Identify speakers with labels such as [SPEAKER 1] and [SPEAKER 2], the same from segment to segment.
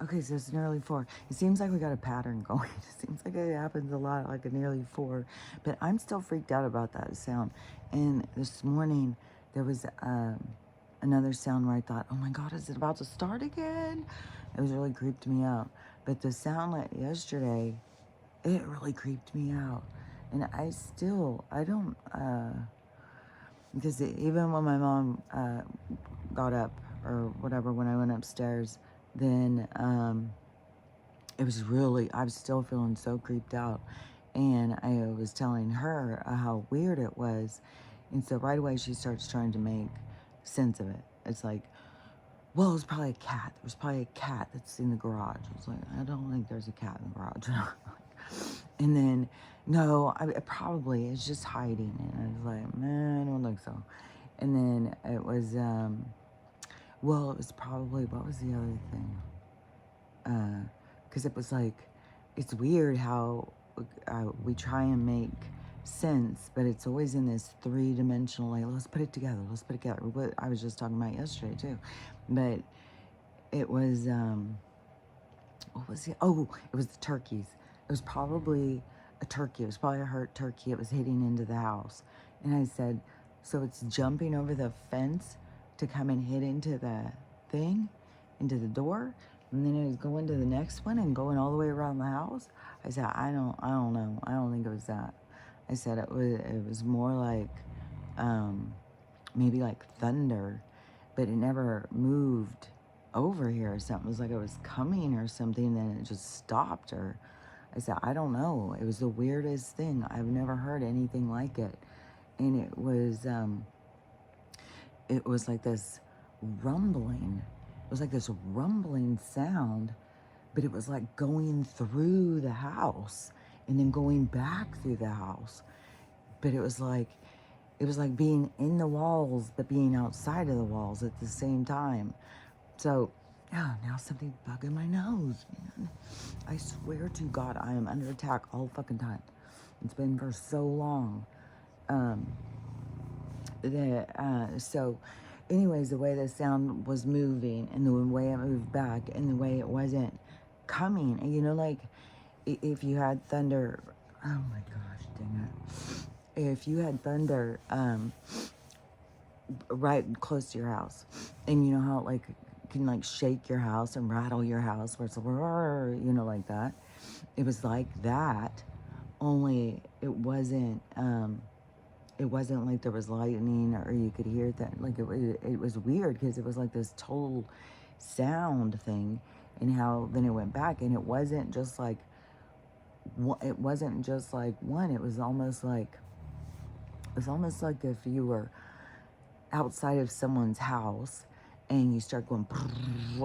[SPEAKER 1] Okay, so it's nearly 4. It seems like we got a pattern going. It seems like it happens a lot, like a nearly 4. But I'm still freaked out about that sound. And this morning, there was another sound where I thought, oh my God, is it about to start again? It was really creeped me out. But the sound like yesterday, it really creeped me out. And I don't, because even when my mom got up or whatever, when I went upstairs, then it was really, I was still feeling so creeped out. And I was telling her how weird it was. And so right away she starts trying to make sense of it. It's like, well, it was probably a cat. There was probably a cat that's in the garage. I was like, I don't think there's a cat in the garage. And then, no, it probably is just hiding. And I was like, man, I don't think so. And then it was, well, it was probably, what was the other thing? Because it was like, it's weird how we try and make sense, but it's always in this three-dimensional, like, let's put it together, let's put it together. What I was just talking about yesterday, too. But it was, what was it? Oh, it was the turkeys. It was probably a turkey. It was probably a hurt turkey. It was hitting into the house. And I said, so it's jumping over the fence to come and hit into the thing, into the door, and then it was going to the next one and going all the way around the house. I said, I don't know. I don't think it was that. I said it was more like, maybe like thunder, but it never moved over here or something. It was like it was coming or something, and then it just stopped. Or I said, I don't know. It was the weirdest thing. I've never heard anything like it. And it was like this rumbling. It was like this rumbling sound, but it was like going through the house and then going back through the house. But it was like being in the walls but being outside of the walls at the same time. So, yeah, now something's bugging my nose, man. I swear to God, I am under attack all fucking time. It's been for so long. So, anyways, the way the sound was moving and the way it moved back and the way it wasn't coming, and you know, like if you had thunder, oh my gosh, dang it. If you had thunder, right close to your house, and you know how like can like shake your house and rattle your house where it's like, you know, like that. It was like that, only it wasn't like there was lightning or you could hear that. Like it was weird because it was like this total sound thing, and how then it went back, and it wasn't just like it wasn't just like one. It was almost like if you were outside of someone's house and you start going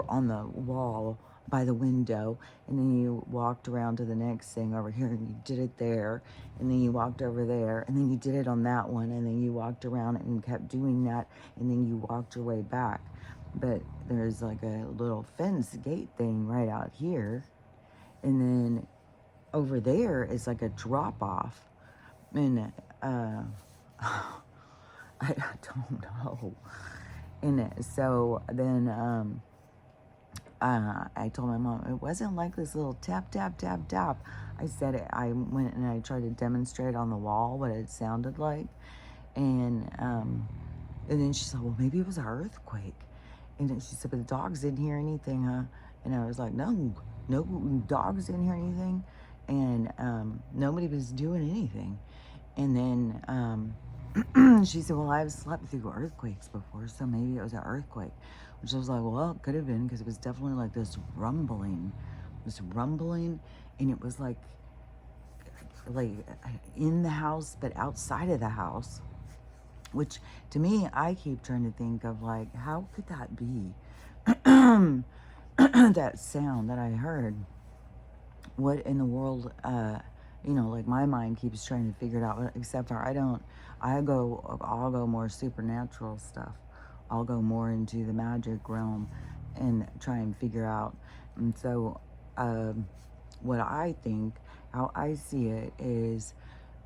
[SPEAKER 1] on the wall by the window, and then you walked around to the next thing over here and you did it there, and then you walked over there and then you did it on that one, and then you walked around and kept doing that, and then you walked your way back. But there's like a little fence gate thing right out here, and then over there is like a drop off, and I don't know. And so then I told my mom, it wasn't like this little tap, tap, tap, tap. I said it, I went and I tried to demonstrate on the wall what it sounded like. And then she said, well, maybe it was an earthquake. And then she said, but the dogs didn't hear anything, huh? And I was like, no, no dogs didn't hear anything. And nobody was doing anything. And then she said, well, I've slept through earthquakes before, so maybe it was an earthquake. Which I was like, well, it could have been, because it was definitely like this rumbling, and it was like in the house, but outside of the house. Which, to me, I keep trying to think of, like, how could that be? That sound that I heard. What in the world, you know, like my mind keeps trying to figure it out, except for I'll go more supernatural stuff. I'll go more into the magic realm and try and figure out. And so, what I think, how I see it is,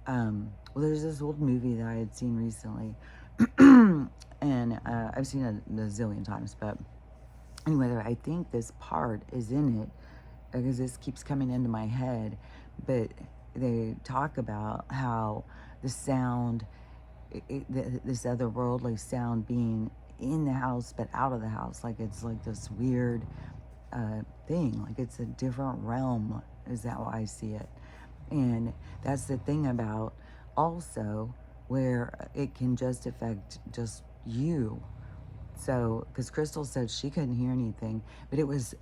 [SPEAKER 1] well, there's this old movie that I had seen recently, and I've seen it a zillion times, but Anyway, I think this part is in it because this keeps coming into my head, but they talk about how the sound, this otherworldly sound being in the house but out of the house, like it's like this weird thing, like it's a different realm, is how I see it. And that's the thing about also where it can just affect just you. So, because Crystal said she couldn't hear anything, but it was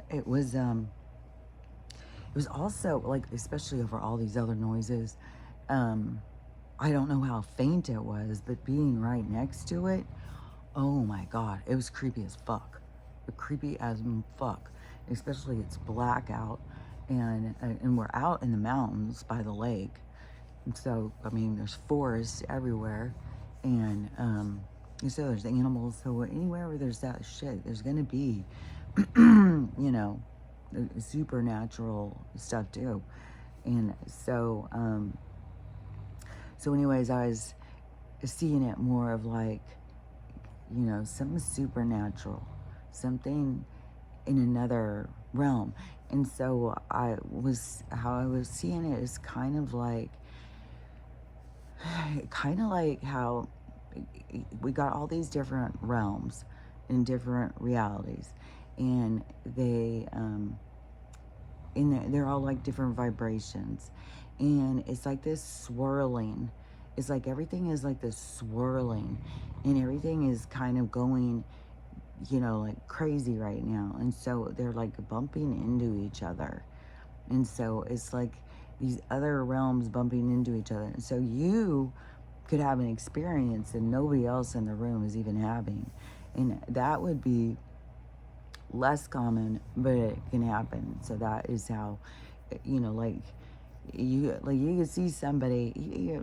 [SPEAKER 1] also like, especially over all these other noises. Um, I don't know how faint it was, but being right next to it, oh my God, it was creepy as fuck. Creepy as fuck. Especially it's blackout, and we're out in the mountains by the lake. And so, I mean, there's forests everywhere, and so there's animals. So anywhere where there's that shit, there's gonna be, you know, supernatural stuff too. And so anyways, I was seeing it more of like, you know, something supernatural, something in another realm. And so how I was seeing it is kind of like how we got all these different realms and different realities, and they're all like different vibrations, and it's like this swirling. It's like everything is like this swirling, and everything is kind of going, you know, like crazy right now. And so they're like bumping into each other, and so it's like these other realms bumping into each other. And so you could have an experience that nobody else in the room is even having, and that would be less common, but it can happen. So that is how, you know, you can see somebody,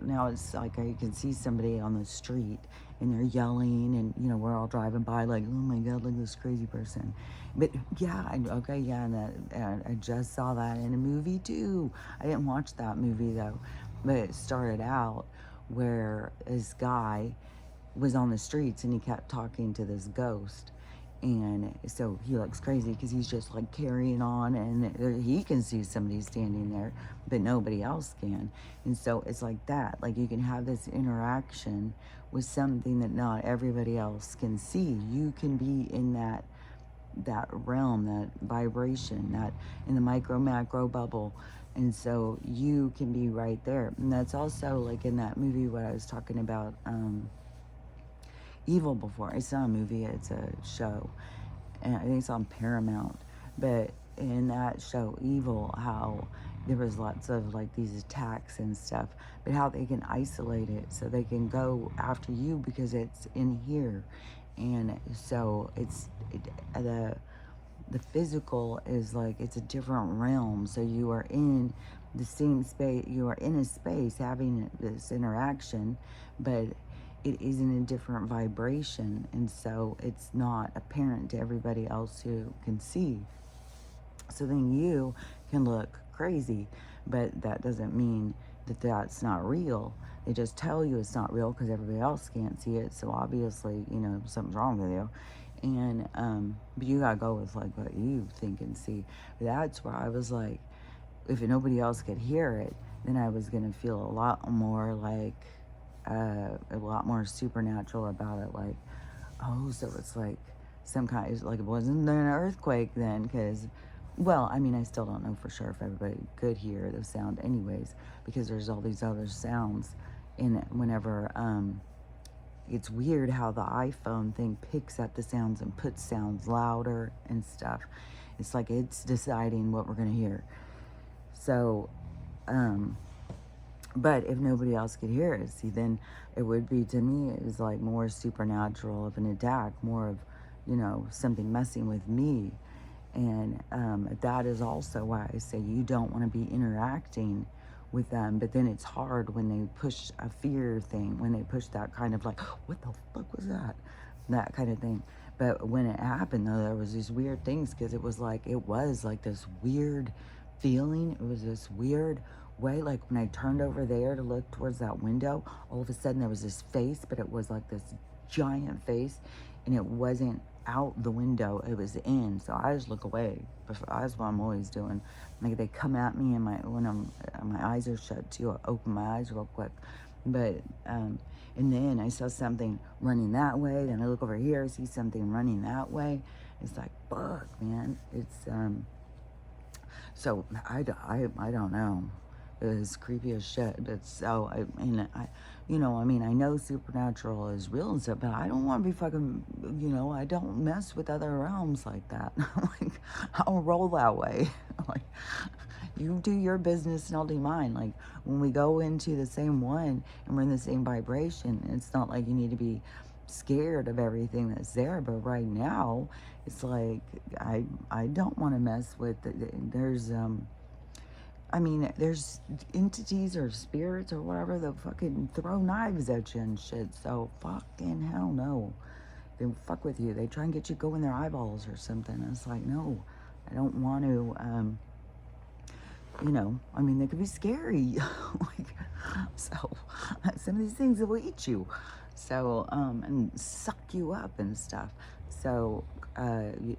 [SPEAKER 1] now it's like you can see somebody on the street and they're yelling, and you know, we're all driving by like, oh my God, look at this crazy person. But yeah, okay, yeah, and I just saw that in a movie too. I didn't watch that movie though, but it started out where this guy was on the streets and he kept talking to this ghost. And so he looks crazy because he's just like carrying on, and he can see somebody standing there, but nobody else can. And so it's like that. Like you can have this interaction with something that not everybody else can see. You can be in that realm, that vibration, that in the micro macro bubble. And so you can be right there. And that's also like in that movie what I was talking about, Evil before. It's not a movie, it's a show. And I think it's on Paramount. But in that show, Evil, how there was lots of like these attacks and stuff, but how they can isolate it so they can go after you because it's in here. And so the physical is like, it's a different realm. So you are in the same space, you are in a space having this interaction, but it is in a different vibration, and so it's not apparent to everybody else who can see. So then you can look crazy, but that doesn't mean that that's not real. They just tell you it's not real because everybody else can't see it, so obviously, you know, something's wrong with you. And but you gotta go with like what you think and see. But that's where I was like, if nobody else could hear it, then I was gonna feel a lot more like a lot more supernatural about it. Like, oh, so it's like some kind of, like, it wasn't an earthquake then, because, well, I mean, I still don't know for sure if everybody could hear the sound anyways, because there's all these other sounds in it. Whenever it's weird how the iPhone thing picks up the sounds and puts sounds louder and stuff. It's like it's deciding what we're gonna hear. So but if nobody else could hear it, see, then it would be, to me, it was like more supernatural of an attack, more of, you know, something messing with me. And that is also why I say you don't want to be interacting with them. But then it's hard when they push a fear thing, when they push that kind of like, what the fuck was that? That kind of thing. But when it happened, though, there was these weird things because it was like this weird feeling. It was this weird way. Like when I turned over there to look towards that window, all of a sudden there was this face, but it was like this giant face, and it wasn't out the window, it was in. So I just look away. That's what I'm always doing. Like they come at me and my eyes are shut too. I open my eyes real quick. But and then I saw something running that way. Then I look over here, I see something running that way. It's like, fuck, man. It's so I don't know. It's creepy as shit. But so I mean, I know supernatural is real and stuff, but I don't want to be fucking, I don't mess with other realms like that. Like, I'll roll that way. Like, you do your business and I'll do mine. Like, when we go into the same one and we're in the same vibration, it's not like you need to be scared of everything that's there. But right now, it's like, I don't want to mess with, there's entities or spirits or whatever that fucking throw knives at you and shit. So fucking hell no. They fuck with you. They try and get you go in their eyeballs or something. It's like, no, I don't want to, they could be scary. Like, so some of these things will eat you. So, and suck you up and stuff. So,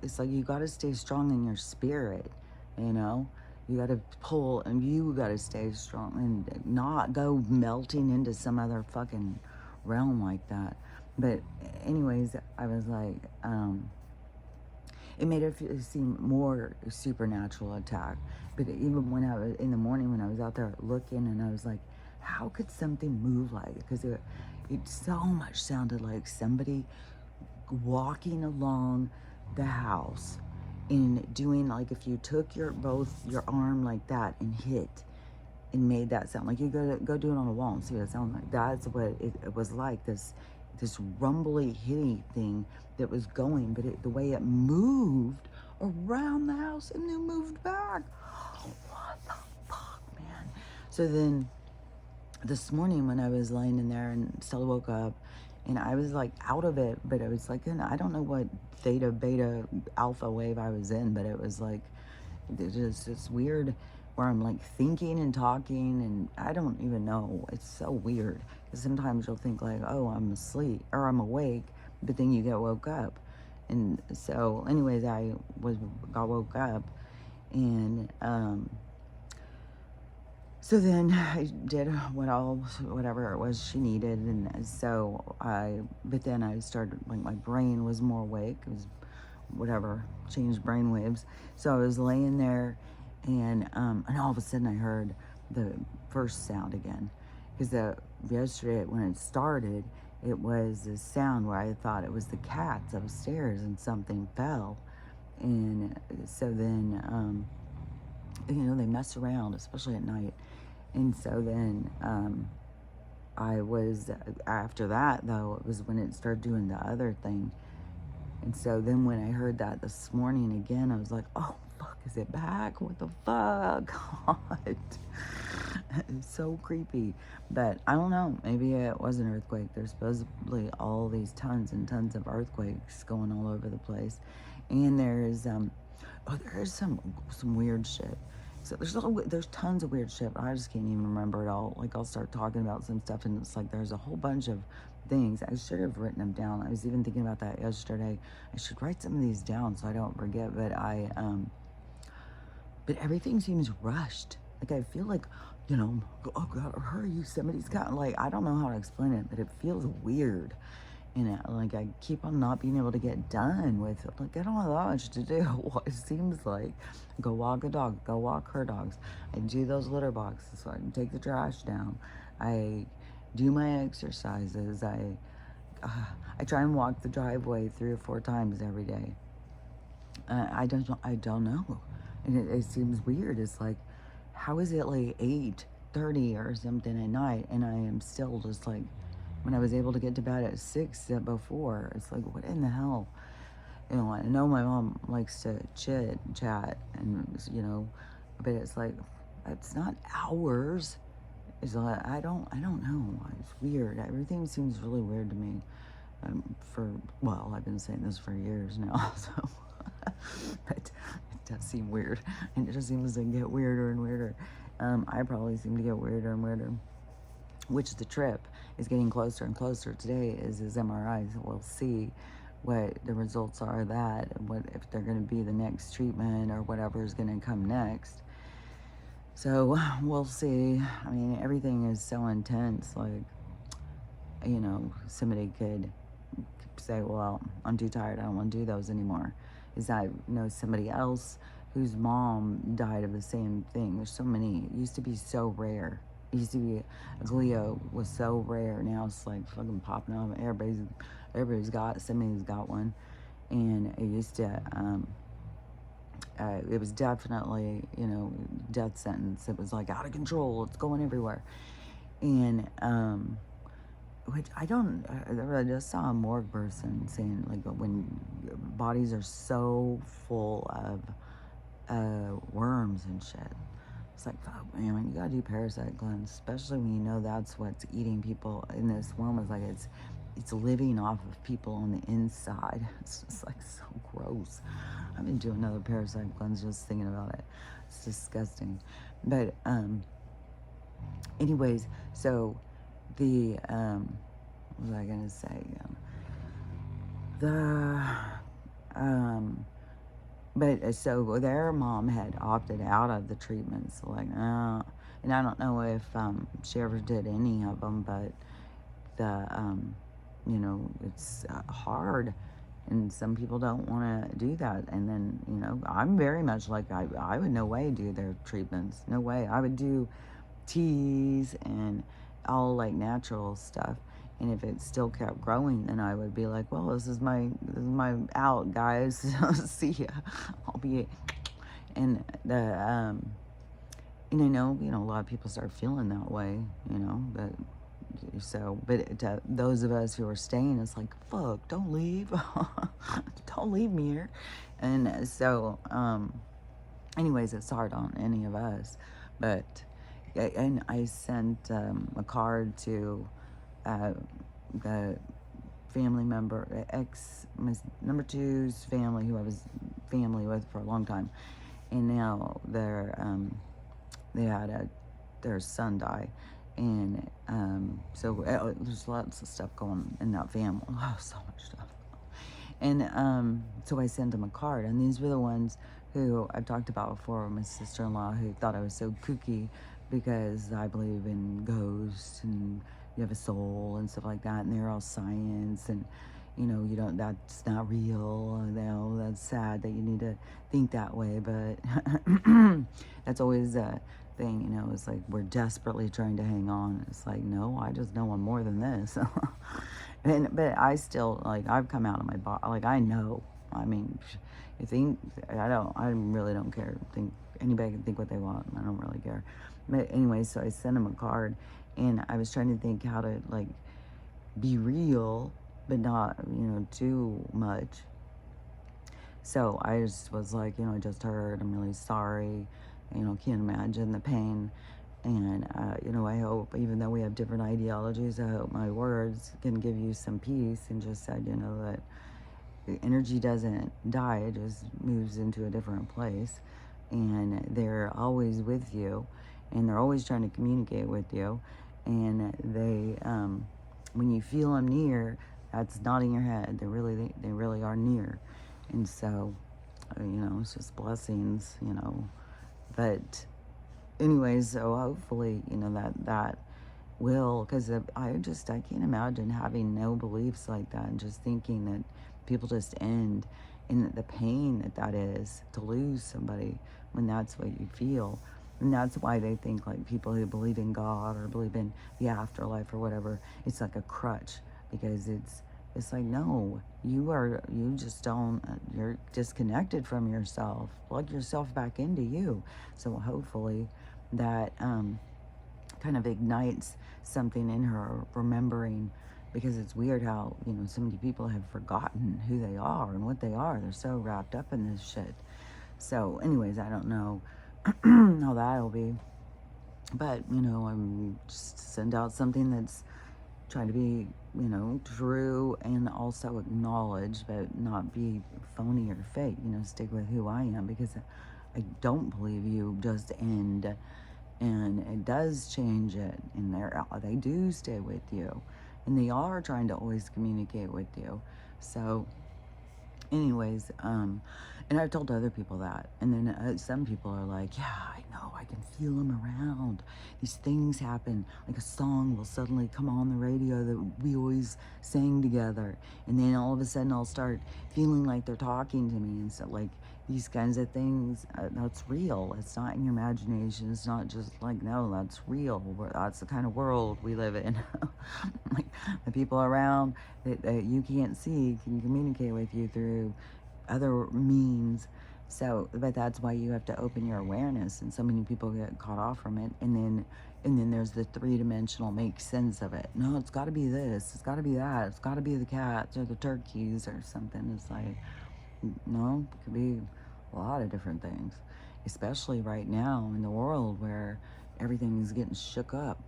[SPEAKER 1] it's like you got to stay strong in your spirit, you know? You got to pull, and you got to stay strong and not go melting into some other fucking realm like that. But anyways, I was like, it made it seem more supernatural attack. But even when I was in the morning, when I was out there looking, and I was like, how could something move like it? Because it so much sounded like somebody walking along the house and doing, like, if you took both your arm like that and hit and made that sound, like you go do it on a wall and see what it sounds like. That's what it was like, this rumbly hitty thing that was going, but the way it moved around the house and then moved back. Oh, what the fuck, man? So then this morning when I was laying in there and Stella woke up and I was like out of it, but it was like, I don't know what theta, beta, alpha wave I was in, but it was like, it's weird where I'm like thinking and talking and I don't even know. It's so weird. Because sometimes you'll think like, oh, I'm asleep or I'm awake, but then you get woke up. And so anyways, got woke up and, so then I did whatever it was she needed, and so but then I started, like, my brain was more awake. It was whatever, changed brain waves. So I was laying there, and all of a sudden I heard the first sound again. Because yesterday when it started, it was a sound where I thought it was the cats upstairs and something fell. And so then, they mess around, especially at night. And so then after that, though, it was when it started doing the other thing. And so then when I heard that this morning again, I was like, oh, fuck, is it back? What the fuck? God. It's so creepy. But I don't know. Maybe it was an earthquake. There's supposedly all these tons and tons of earthquakes going all over the place. And there's some weird shit. So there's tons of weird shit, but I just can't even remember it all. Like, I'll start talking about some stuff, and it's like there's a whole bunch of things. I should have written them down. I was even thinking about that yesterday. I should write some of these down so I don't forget. But but everything seems rushed. Like, I feel like, oh God, hurry, somebody's got, like, I don't know how to explain it, but it feels weird. And like, I keep on not being able to get done with it. Like, I don't have that much to do. It seems like, go walk a dog, go walk her dogs. I do those litter boxes so I can take the trash down. I do my exercises. I try and walk the driveway 3 or 4 times every day. I don't know. And it seems weird. It's like, how is it like 8:30 or something at night and I am still just like, when I was able to get to bed at 6 before, it's like, what in the hell? I know my mom likes to chat, and, but it's like, it's not hours. It's like, I don't know. It's weird. Everything seems really weird to me. I've been saying this for years now, so, but it does seem weird. And it just seems to get weirder and weirder. I probably seem to get weirder and weirder. Which the trip is getting closer and closer. Today is his MRI, so we'll see what the results are of that, and what if they're going to be the next treatment or whatever is going to come next. So we'll see. I mean, everything is so intense. Like, somebody could say, well, I'm too tired, I don't want to do those anymore. Is I know somebody else whose mom died of the same thing. There's so many. It used to be so rare. It used to be, glio was so rare. Now it's like fucking popping up. Everybody's got, somebody's got one. And it used to, it was definitely, death sentence. It was like out of control. It's going everywhere. And, which I don't, I just saw a morgue person saying, like, when bodies are so full of worms and shit. It's like, fuck, man, you gotta do parasite cleanse, especially when you know that's what's eating people in this worm. Is like it's living off of people on the inside. It's just like so gross. I've been doing another parasite cleanse just thinking about it. It's disgusting. But anyways, so the what was I gonna say? But so their mom had opted out of the treatments, like, and I don't know if she ever did any of them, but it's hard, and some people don't want to do that. And then, I'm very much like, I would no way do their treatments, no way. I would do teas and all like natural stuff. And if it still kept growing, then I would be like, well, this is my out, guys. See ya. I'll be, and and I know, a lot of people start feeling that way, but to those of us who are staying, it's like, fuck, don't leave. Don't leave me here. And so, anyways, it's hard on any of us, but, and I sent a card to the family member, my number two's family, who I was family with for a long time, and now they had their son die, and so there's lots of stuff going in that family. Oh, so much stuff. And so I sent them a card, and these were the ones who I've talked about before, my sister-in-law, who thought I was so kooky because I believe in ghosts and you have a soul and stuff like that, and they're all science, and you don't, that's not real, that's sad that you need to think that way, but that's always a thing, it's like we're desperately trying to hang on. It's like, no, I just know I'm more than this. But I still, like, I've come out of my body, like, I know, I mean, you think, I really don't care. Think anybody can think what they want. I don't really care. But anyway, so I sent him a card, and I was trying to think how to, like, be real, but not, too much. So I just was like, I just heard, I'm really sorry, can't imagine the pain. And, I hope, even though we have different ideologies, I hope my words can give you some peace, and just said, that the energy doesn't die, it just moves into a different place. And they're always with you, and they're always trying to communicate with you. And they, when you feel them near, that's nodding your head. They really are near. And so, it's just blessings, But anyways, so hopefully, that will, because I can't imagine having no beliefs like that, and just thinking that people just end, and the pain that is to lose somebody when that's what you feel. And that's why they think, like, people who believe in God or believe in the afterlife or whatever, it's like a crutch, because it's like, no, you just don't, you're disconnected from yourself. Plug yourself back into you. So hopefully that kind of ignites something in her, remembering, because it's weird how, so many people have forgotten who they are and what they are. They're so wrapped up in this shit. So anyways, I don't know how that'll be. But, I'm just send out something that's trying to be, true, and also acknowledge, but not be phony or fake, stick with who I am, because I don't believe you just end, and it does change it, and they do stay with you, and they are trying to always communicate with you. So Anyways, and I've told other people that, and then some people are like, yeah, I know, I can feel them around. These things happen, like a song will suddenly come on the radio that we always sang together, and then all of a sudden I'll start feeling like they're talking to me, and so like these kinds of things, that's real. It's not in your imagination. It's not just like, no, that's real. That's the kind of world we live in. Like the people around that you can't see can communicate with you through other means. So, but that's why you have to open your awareness, and so many people get caught off from it, and then there's the three-dimensional make sense of it. No, it's got to be this, it's got to be that, it's got to be the cats or the turkeys or something. It's like, no, it could be a lot of different things, especially right now in the world where everything is getting shook up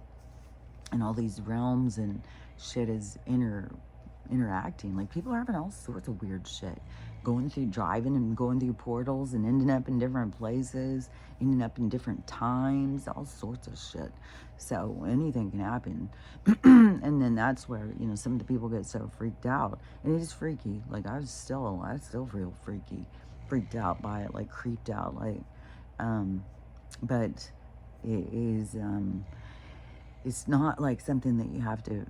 [SPEAKER 1] and all these realms and shit is interacting. Like people are having all sorts of weird shit, going through, driving and going through portals and ending up in different places, ending up in different times, all sorts of shit. So anything can happen. And then that's where, you know, some of the people get so freaked out, and it is freaky. Like I still feel freaked out by it, like creeped out, like but it is it's not like something that you have to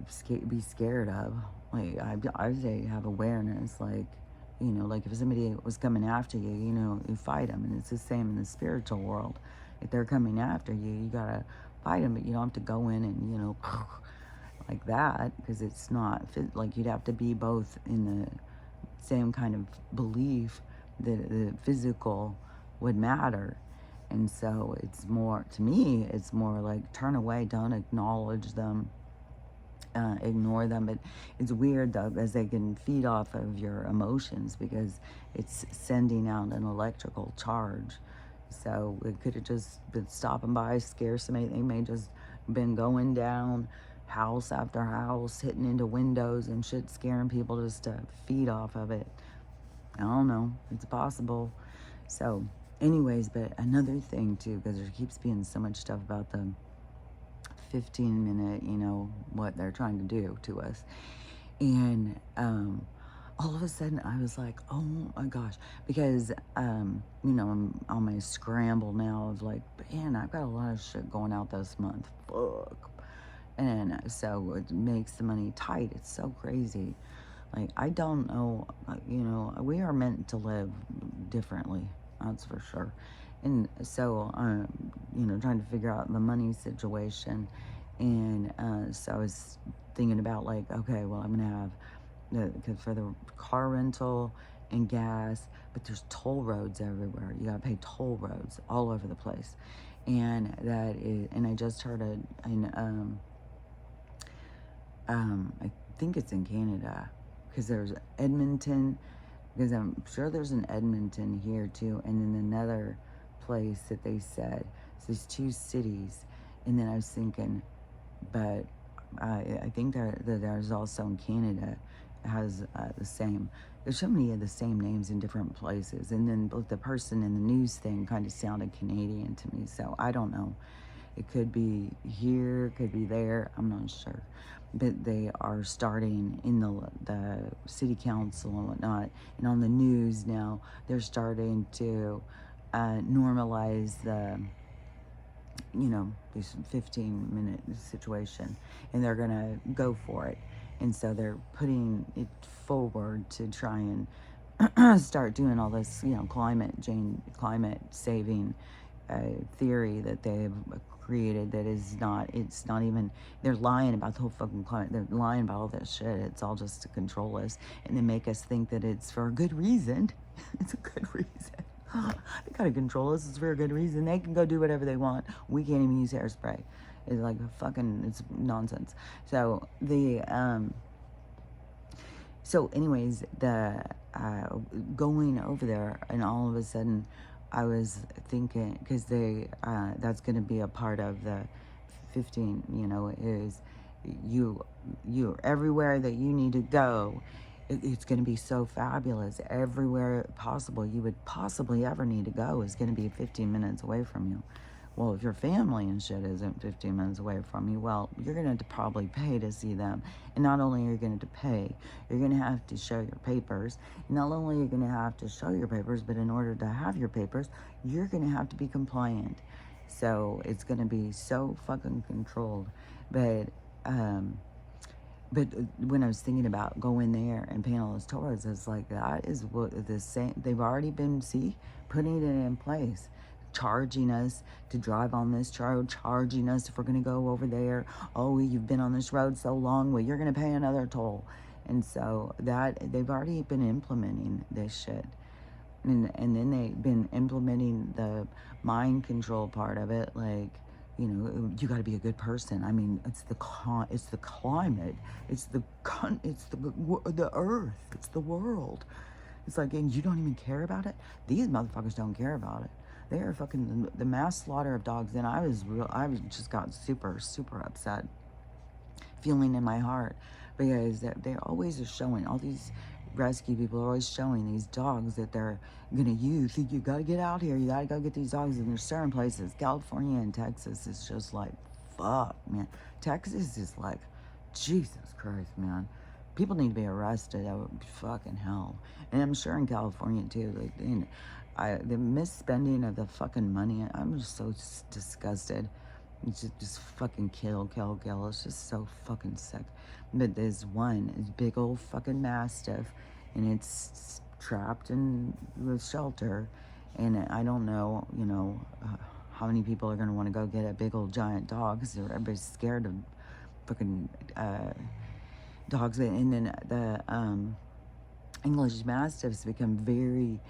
[SPEAKER 1] be scared of. Like I say, have awareness. Like, you know, like if somebody was coming after you, you know, you fight them, and it's the same in the spiritual world. If they're coming after you, you gotta fight them, but you don't have to go in and, you know, like that, because it's not like you'd have to be both in the same kind of belief that the physical would matter. And so it's more, to me, it's more like turn away, don't acknowledge them, ignore them. But it's weird though, because they can feed off of your emotions, because it's sending out an electrical charge. So it could have just been stopping by, scare somebody. They may just been going down house after house, hitting into windows and shit, scaring people just to feed off of it. I don't know. It's possible. So anyways, but another thing too, because there keeps being so much stuff about the 15-minute, you know, what they're trying to do to us. And all of a sudden I was like, oh my gosh, because, you know, I'm on my scramble now of like, man, I've got a lot of shit going out this month. Fuck. And so it makes the money tight. It's so crazy. Like, I don't know, you know, we are meant to live differently, that's for sure. And so, you know, trying to figure out the money situation. And so I was thinking about like, okay, well, I'm going to have for the car rental and gas, but there's toll roads everywhere. You got to pay toll roads all over the place. And that is, and I just heard I think it's in Canada, because there's Edmonton, because I'm sure there's an Edmonton here too, and then another place that they said. So these two cities, and then I was thinking, but I think that there's also in Canada has the same. There's so many of the same names in different places, and then the person in the news thing kind of sounded Canadian to me. So I don't know. It could be here, could be there. I'm not sure. But they are starting in the city council and whatnot, and on the news now, they're starting to normalize the, you know, this 15-minute situation, and they're gonna go for it. And so they're putting it forward to try and start doing all this, you know, climate saving theory that they've created, that is not, it's not even, they're lying about the whole fucking climate, they're lying about all that shit. It's all just to control us, and they make us think that it's for a good reason. It's a good reason. They gotta control us, it's for a good reason. They can go do whatever they want. We can't even use hairspray. It's like fucking, it's nonsense. So the so anyways, the going over there, and all of a sudden I was thinking, because they that's going to be a part of the 15, you know, is you're everywhere that you need to go. It's going to be so fabulous. Everywhere possible you would possibly ever need to go is going to be 15 minutes away from you, Well, if your family and shit isn't 15 minutes away from you, well, you're going to have to probably pay to see them. And not only are you going to pay, you're going to have to show your papers. And not only are you going to have to show your papers, but in order to have your papers, you're going to have to be compliant. So it's going to be so fucking controlled. But, um, but when I was thinking about going there and paying all those tours, it's like that is what the same. They've already been putting it in place, charging us to drive on this road, charging us if we're going to go over there. Oh, you've been on this road so long, well, you're going to pay another toll. And so that they've already been implementing this shit. And then they've been implementing the mind control part of it, like, you know, you got to be a good person. I mean, it's the climate, it's the earth, it's the world. It's like, and you don't even care about it. These motherfuckers don't care about it. They are fucking the mass slaughter of dogs. And I just got super upset, feeling in my heart, because they always are showing, all these rescue people are always showing these dogs that they're gonna use. You gotta get out here, you gotta go get these dogs. And there's certain places, California and Texas, is just like, fuck, man. Texas is like, Jesus Christ, man. People need to be arrested. That would be fucking hell. And I'm sure in California too, like, the misspending of the fucking money, I'm just so disgusted. It's just fucking kill. It's just so fucking sick. But there's one, is big old fucking mastiff, and it's trapped in the shelter. And I don't know, you know, how many people are gonna want to go get a big old giant dog, because everybody's scared of fucking dogs. And then the English mastiffs become very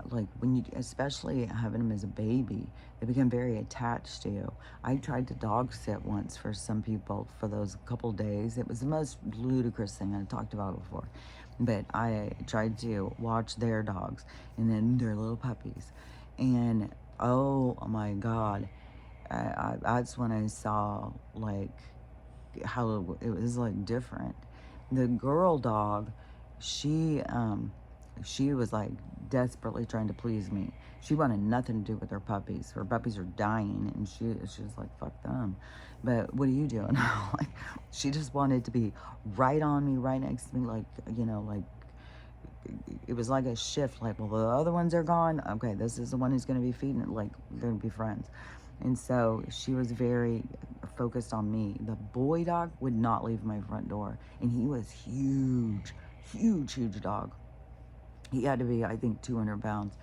[SPEAKER 1] like, when you, especially having them as a baby, they become very attached to you. I tried to dog sit once for some people for those couple days. It was the most ludicrous thing I talked about before, but I tried to watch their dogs and then their little puppies, and oh my god, that's when I saw like how it was like different. The girl dog, she she was like desperately trying to please me. She wanted nothing to do with her puppies. Her puppies are dying, and she's like, fuck them. But what are you doing? Like, she just wanted to be right on me, right next to me, like, you know, like, it was like a shift. Like, well, the other ones are gone. Okay, this is the one who's going to be feeding it. Like, we're going to be friends. And so she was very focused on me. The boy dog would not leave my front door, and he was huge dog. He had to be, I think, 200 pounds.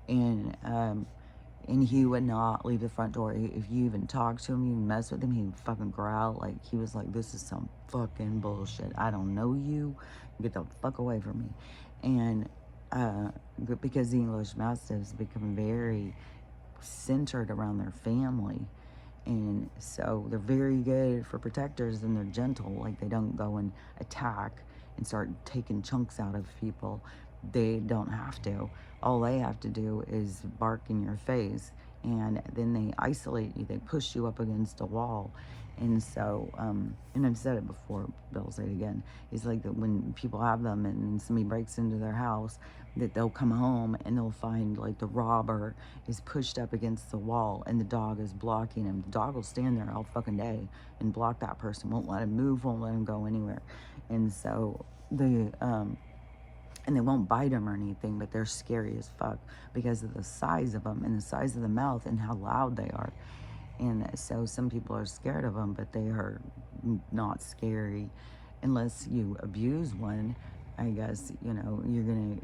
[SPEAKER 1] And he would not leave the front door. If you even talked to him, you mess with him, he would fucking growl. Like, he was like, this is some fucking bullshit. I don't know you. Get the fuck away from me. And because the English Mastiffs become very centered around their family. And so they're very good for protectors, and they're gentle. Like, they don't go and attack and start taking chunks out of people. They don't have to. All they have to do is bark in your face, and then they isolate you. They push you up against a wall. And so, and I've said it before, but I'll say it again. It's like that when people have them and somebody breaks into their house, that they'll come home and they'll find like the robber is pushed up against the wall and the dog is blocking him. The dog will stand there all fucking day and block that person, won't let him move, won't let him go anywhere. And so and they won't bite them or anything, but they're scary as fuck because of the size of them and the size of the mouth and how loud they are. And so some people are scared of them, but they are not scary unless you abuse one. I guess, you know, you're gonna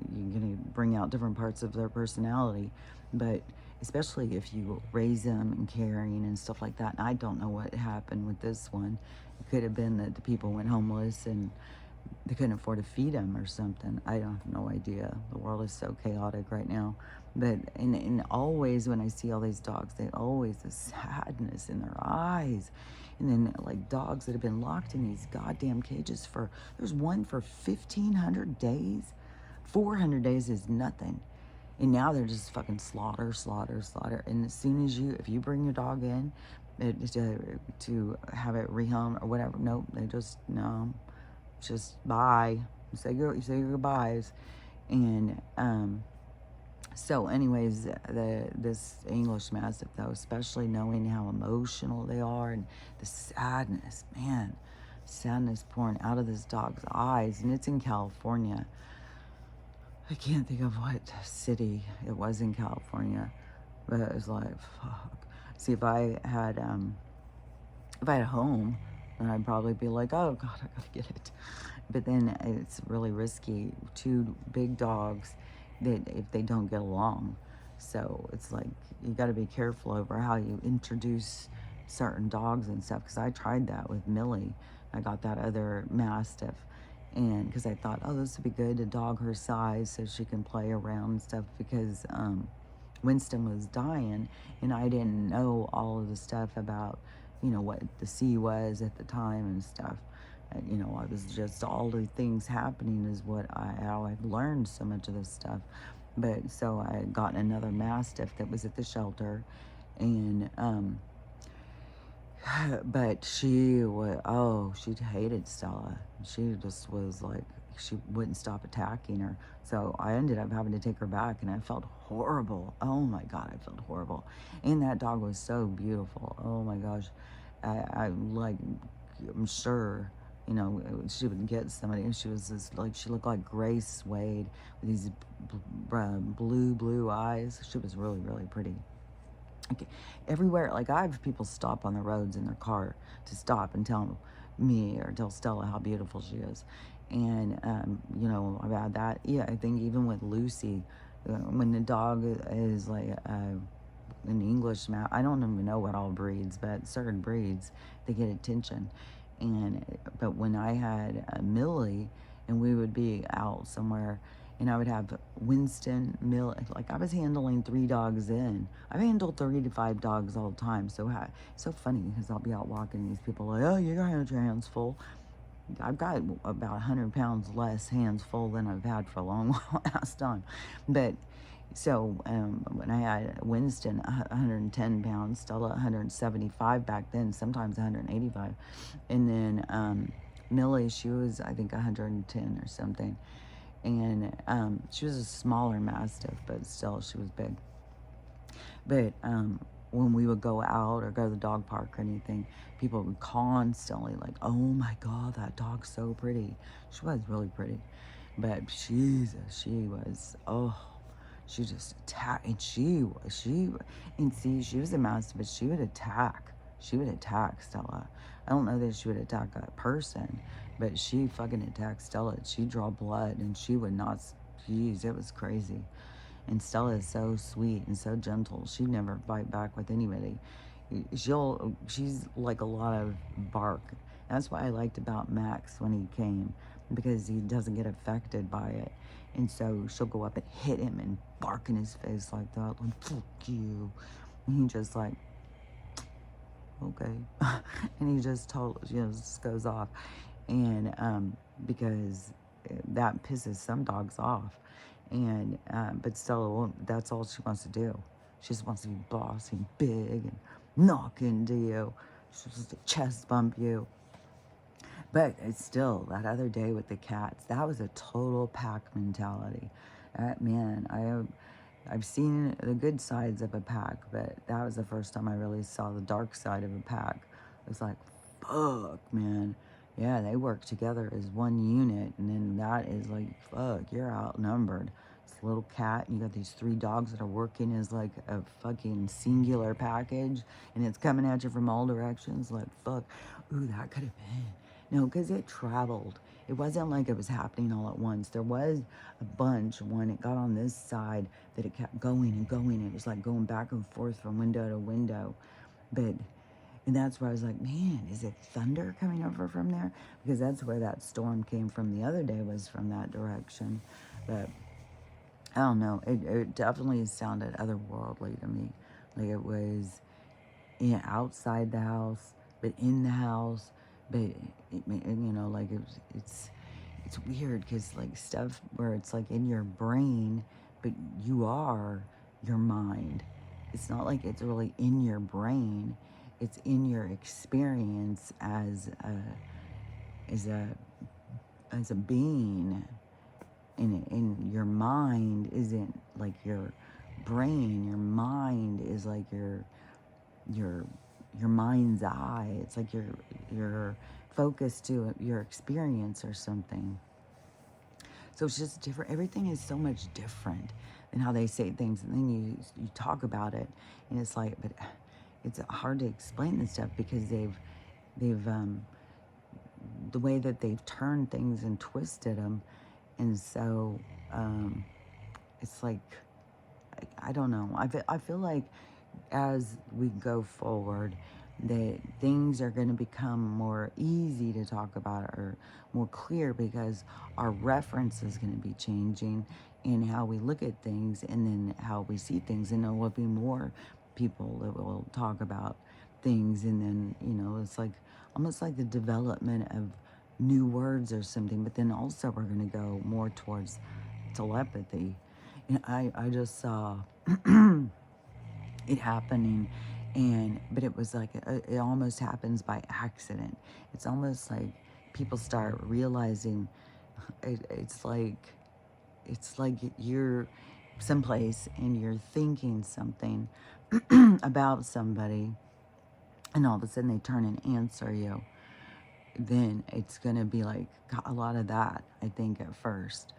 [SPEAKER 1] bring out different parts of their personality, but especially if you raise them and caring and stuff like that. And I don't know what happened with this one. It could have been that the people went homeless and they couldn't afford to feed him or something. I don't have no idea. The world is so chaotic right now. But in always when I see all these dogs, they always the sadness in their eyes. And then like dogs that have been locked in these goddamn cages for, there's one for 1,500 days. 400 days is nothing. And now they're just fucking slaughter. And as soon as if you bring your dog in to have it rehomed or whatever, nope, they just, no. Just bye. Say your goodbyes. And So anyways, this English Mastiff though, especially knowing how emotional they are and the sadness, man, sadness pouring out of this dog's eyes, and it's in California. I can't think of what city it was in California, but it was like, fuck. See, if I had a home, then I'd probably be like, oh God, I gotta get it. But then it's really risky. Two big dogs, that if they don't get along, so it's like you got to be careful over how you introduce certain dogs and stuff. Because I tried that with Millie. I got that other Mastiff, and because I thought, oh, this would be good, a dog her size, so she can play around and stuff. Because Winston was dying, and I didn't know all of the stuff about, what the sea was at the time and stuff. I was just, all the things happening is how I've learned so much of this stuff. But so I had gotten another Mastiff that was at the shelter, and but she hated Stella. She just was like, she wouldn't stop attacking her. So I ended up having to take her back, and I felt horrible. Oh my God, I felt horrible. And that dog was so beautiful. Oh my gosh. I'm sure, she would get somebody, and she was just like, she looked like Grace Wade with these blue eyes. She was really, really pretty. Like, everywhere, like, I have people stop on the roads in their car to stop and tell me or tell Stella how beautiful she is. And, I've had that. Yeah, I think even with Lucy, when the dog is like an English I don't even know what all breeds, but certain breeds, they get attention. But when I had Millie, and we would be out somewhere, and I would have Winston, like, I was handling 3 dogs in. I've handled 3 to 5 dogs all the time. So funny, because I'll be out walking, these people are like, oh, you got your hands full. I've got about 100 pounds less hands full than I've had for a long last time. But so when I had Winston, 110 pounds, Stella 175 back then, sometimes 185. And then Millie, she was, I think, 110 or something. And she was a smaller Mastiff, but still, she was big. But when we would go out or go to the dog park or anything, people would constantly like, oh my God, that dog's so pretty. She was really pretty. But Jesus, she just attacked. And and see, she was a Mastiff, but she would attack. She would attack Stella. I don't know that she would attack a person, but she fucking attacked Stella. She'd draw blood, and she would not, jeez, it was crazy. And Stella is so sweet and so gentle. She'd never fight back with anybody. She's like a lot of bark. That's what I liked about Max when he came, because he doesn't get affected by it. And so she'll go up and hit him and bark in his face like that, like, fuck you. And he just like, okay. And he just just goes off. And because that pisses some dogs off. And but Stella, that's all she wants to do. She just wants to be bossy and big and knock into you. She wants to chest bump you. But it's still, that other day with the cats, that was a total pack mentality. Man, I've seen the good sides of a pack, but that was the first time I really saw the dark side of a pack. It was like, fuck, man. Yeah, they work together as one unit, and then that is like, fuck, you're outnumbered. This little cat, and you got these 3 dogs that are working as like a fucking singular package, and it's coming at you from all directions. Like, fuck, ooh, that could have been. No, because it traveled. It wasn't like it was happening all at once. There was a bunch when it got on this side that it kept going and going. It was like going back and forth from window to window. And that's where I was like, man, is it thunder coming over from there? Because that's where that storm came from the other day, was from that direction. But I don't know. It definitely sounded otherworldly to me. Like it was outside the house, but in the house. But like it's weird, because like stuff where it's like in your brain, but you are your mind. It's not like it's really in your brain. It's in your experience as a being. And your mind isn't like your brain, your mind is like your your mind's eye. It's like your focus to your experience or something. So it's just different. Everything is so much different than how they say things, and then you talk about it, and it's like, but it's hard to explain this stuff because they've the way that they've turned things and twisted them, and so it's like I don't know. I feel like as we go forward, that things are going to become more easy to talk about or more clear because our reference is going to be changing in how we look at things and then how we see things. And there will be more people that will talk about things. And then, it's like almost like the development of new words or something. But then also we're going to go more towards telepathy. And I just saw it happening, but it was like it almost happens by accident. It's almost like people start realizing it's like you're someplace and you're thinking something about somebody, and all of a sudden they turn and answer you. Then it's gonna be like a lot of that. I think at first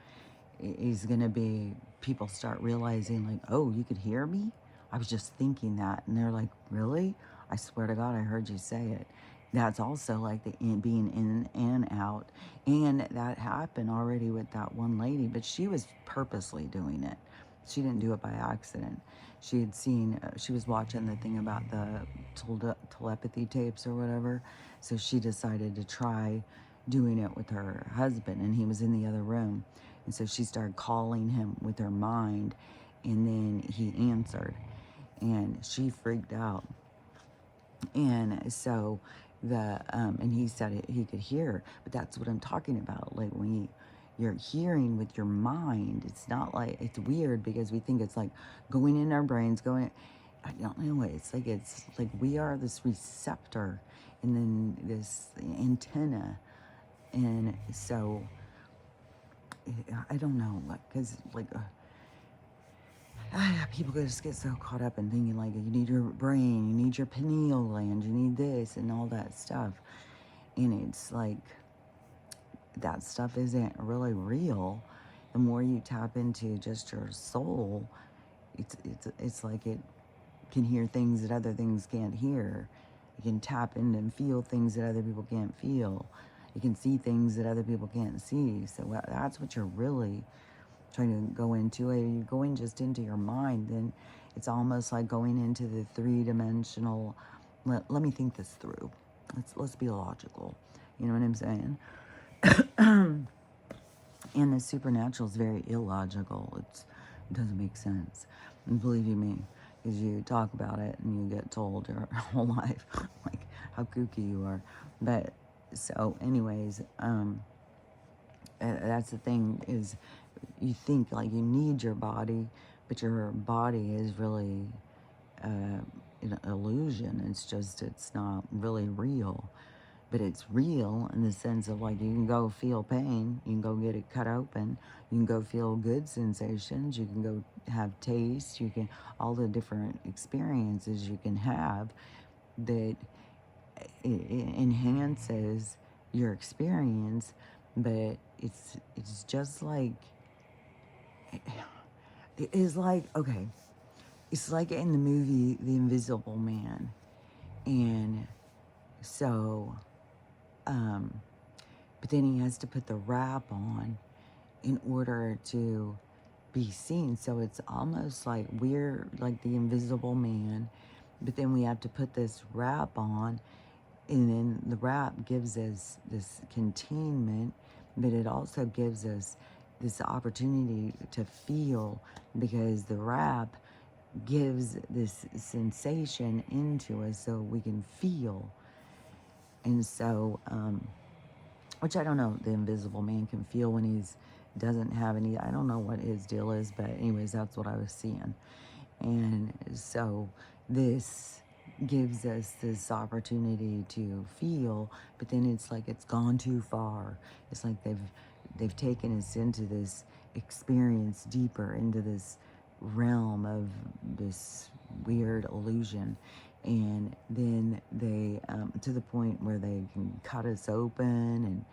[SPEAKER 1] is going to be people start realizing like, oh, you could hear me? I was just thinking that. And they're like, really? I swear to God, I heard you say it. That's also like the being in and out. And that happened already with that one lady, but she was purposely doing it. She didn't do it by accident. She had seen, she was watching the thing about the telepathy tapes or whatever. So she decided to try doing it with her husband, and he was in the other room. And so she started calling him with her mind, and then he answered, and she freaked out. And so and he said he could hear, but that's what I'm talking about. Like when you're hearing with your mind, it's not like, it's weird because we think it's like going in our brains, I don't know, it's like we are this receptor and then this antenna. And so I don't know, because people just get so caught up in thinking like you need your brain, you need your pineal gland, you need this and all that stuff. And it's like that stuff isn't really real. The more you tap into just your soul, it's like it can hear things that other things can't hear. You can tap in and feel things that other people can't feel. You can see things that other people can't see. So that's what you're really trying to go into. You're going just into your mind, then it's almost like going into the three-dimensional. Let me think this through. Let's be logical. You know what I'm saying? And the supernatural is very illogical. It doesn't make sense. And believe you me, because you talk about it and you get told your whole life like how kooky you are. But so, anyways, that's the thing is, you think like you need your body, but your body is really an illusion. It's not really real. But it's real in the sense of like you can go feel pain, you can go get it cut open, you can go feel good sensations, you can go have taste, you can, all the different experiences you can have that it enhances your experience. But it's just like, it is like, okay, it's like in the movie The Invisible Man. And so but then he has to put the wrap on in order to be seen. So it's almost like we're like the Invisible Man, but then we have to put this wrap on, and then the wrap gives us this containment, but it also gives us this opportunity to feel, because the wrap gives this sensation into us so we can feel. And so, which I don't know, the Invisible Man can feel when he's doesn't have any, I don't know what his deal is, but anyways, that's what I was seeing. And so this gives us this opportunity to feel, but then it's like it's gone too far. It's like they've taken us into this experience deeper, into this realm of this weird illusion. And then they, to the point where they can cut us open. And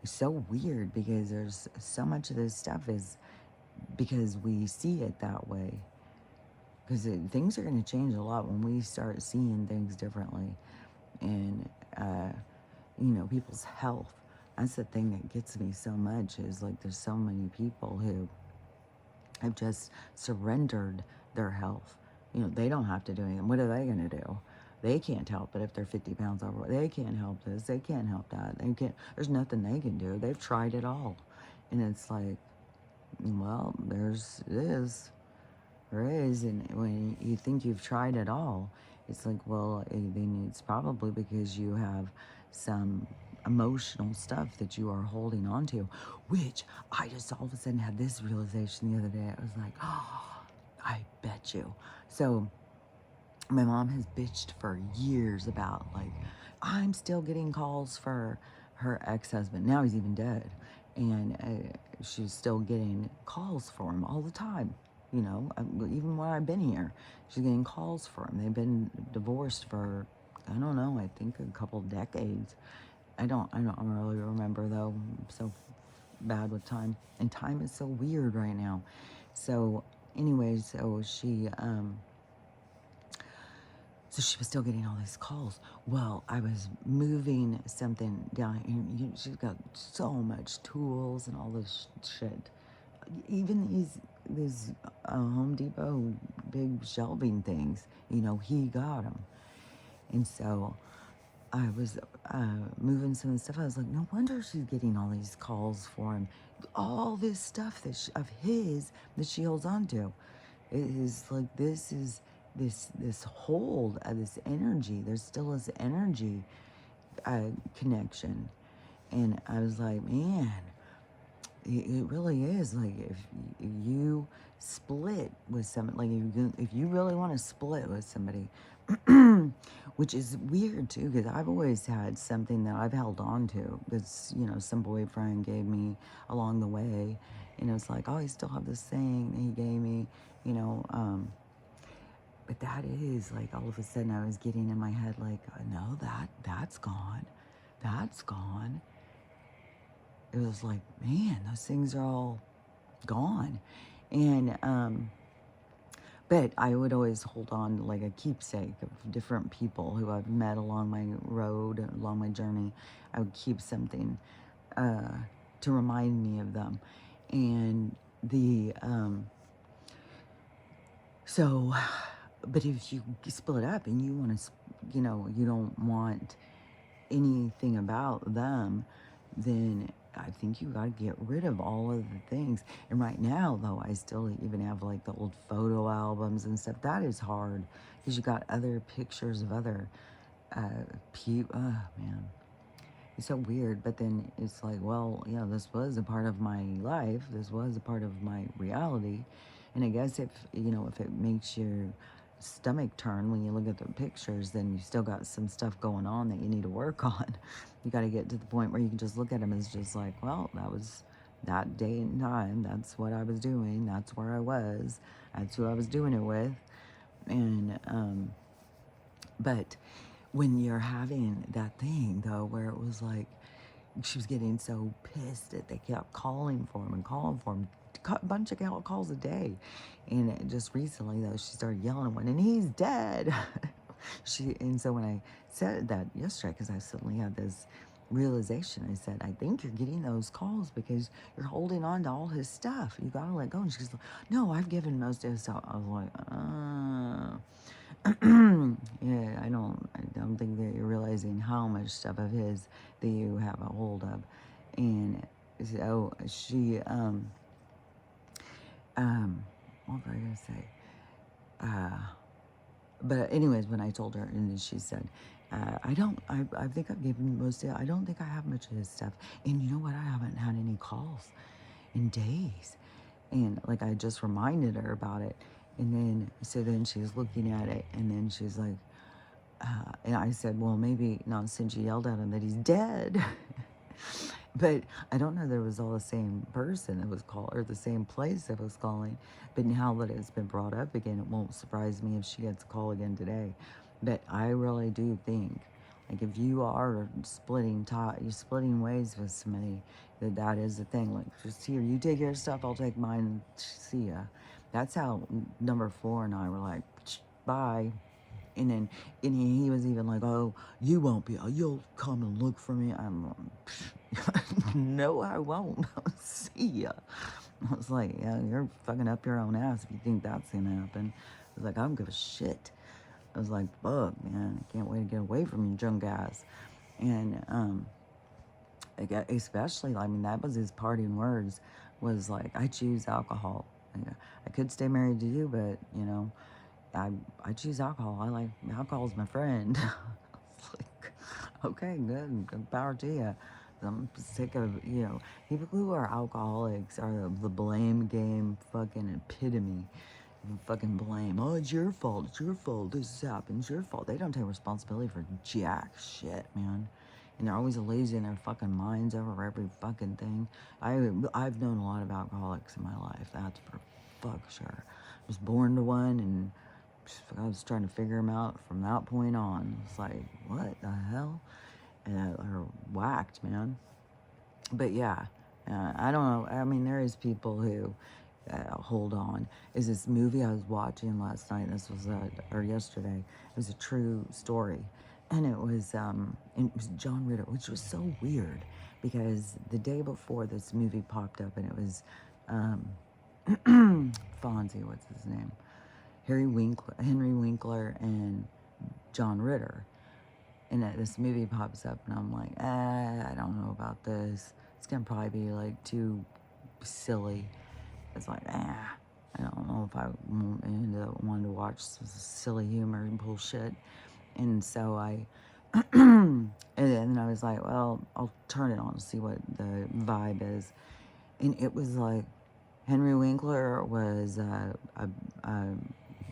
[SPEAKER 1] it's so weird because there's so much of this stuff is because we see it that way. Because things are going to change a lot when we start seeing things differently. And, people's health. That's the thing that gets me so much is like there's so many people who have just surrendered their health. They don't have to do anything. What are they going to do? They can't help it if they're 50 pounds over. They can't help this. They can't help that. They can't. There's nothing they can do. They've tried it all. And it's like, well, there is. And when you think you've tried it all, it's like, well, it's probably because you have some emotional stuff that you are holding on to, which I just all of a sudden had this realization the other day. I was like, oh, I bet you. So my mom has bitched for years about, like, I'm still getting calls for her ex-husband. Now he's even dead. And she's still getting calls for him all the time. Even when I've been here, she's getting calls for him. They've been divorced for, I don't know, I think a couple decades. I don't really remember, though. I'm so bad with time. And time is so weird right now. So anyway, so she was still getting all these calls. Well, I was moving something down, and she's got so much tools and all this shit. Even these Home Depot big shelving things, he got them. And so I was moving some of the stuff. I was like, no wonder she's getting all these calls for him. All this stuff of his that she holds on to. It is like this hold of this energy. There's still this energy connection. And I was like, man, it really is. Like, if you split with somebody, like if you really want to split with somebody, which is weird too, because I've always had something that I've held on to that's, some boyfriend gave me along the way. And it's like, oh, I still have this thing that he gave me, but that is like, all of a sudden I was getting in my head like, no, that's gone. That's gone. It was like, man, those things are all gone. And, but I would always hold on to like a keepsake of different people who I've met along my road, along my journey. I would keep something to remind me of them. And but if you split up and you want to, you don't want anything about them, then I think you got to get rid of all of the things. And right now, though, I still even have like the old photo albums and stuff. That is hard because you got other pictures of other people. Oh, man. It's so weird. But then it's like, well, yeah, this was a part of my life. This was a part of my reality. And I guess if it makes your stomach turn when you look at the pictures, then you still got some stuff going on that you need to work on. You got to get to the point where you can just look at them as just like, well, that was that day and time. That's what I was doing. That's where I was. That's who I was doing it with. And, but when you're having that thing, though, where it was like, she was getting so pissed that they kept calling for him and calling for him. A bunch of calls a day. And just recently, though, she started yelling one, and he's dead. And so when I said that yesterday, because I suddenly had this realization, I said, I think you're getting those calls because you're holding on to all his stuff. You gotta let go. And she's like, no, I've given most of his stuff. I was like, yeah, I don't think that you're realizing how much stuff of his that you have a hold of. And so she, what was I gonna say? But anyways, when I told her, and then she said, I think I've given most of it. I don't think I have much of his stuff. And you know what? I haven't had any calls in days. And like, I just reminded her about it. And then she's looking at it, and then she's like, and I said, well, maybe not since you yelled at him that he's dead. But I don't know that it was all the same person that was called, or the same place that was calling. But now that it's been brought up again, it won't surprise me if she gets a call again today. But I really do think, like, if you are you're splitting ways with somebody, that is the thing. Like, just here, you take your stuff, I'll take mine, and see ya. That's how number four and I were like, bye. And then he was even like, oh, you won't be, you'll come and look for me. I'm like, no, I won't. See ya. I was like, yeah, you're fucking up your own ass if you think that's gonna happen. I was like, I don't give a shit. I was like, fuck, man, I can't wait to get away from you drunk ass. And especially, I mean, that was his parting words, was like, I choose alcohol. I could stay married to you, but, you know, I choose alcohol. I like, alcohol's my friend. It's like, okay, good power to you. I'm sick of, people who are alcoholics are the blame game fucking epitome. Fucking blame. Oh, it's your fault. It's your fault. This happened. It's your fault. They don't take responsibility for jack shit, man. And they're always losing their fucking minds over every fucking thing. I've known a lot of alcoholics in my life. That's for fuck sure. I was born to one, and I was trying to figure them out from that point on. It's like, what the hell? Or whacked, man. But yeah, I don't know. I mean, there is people who hold on. Is this movie I was watching last night? This was or yesterday. It was a true story, and it was John Ritter, which was so weird because the day before this movie popped up, and it was Fonzie. What's his name? Henry Winkler, and John Ritter. And this movie pops up, and I'm like, I don't know about this. It's gonna probably be like too silly. It's like, I don't know if I wanted to watch silly humor and bullshit. And so and then I was like, well, I'll turn it on to see what the vibe is. And it was like, Henry Winkler was a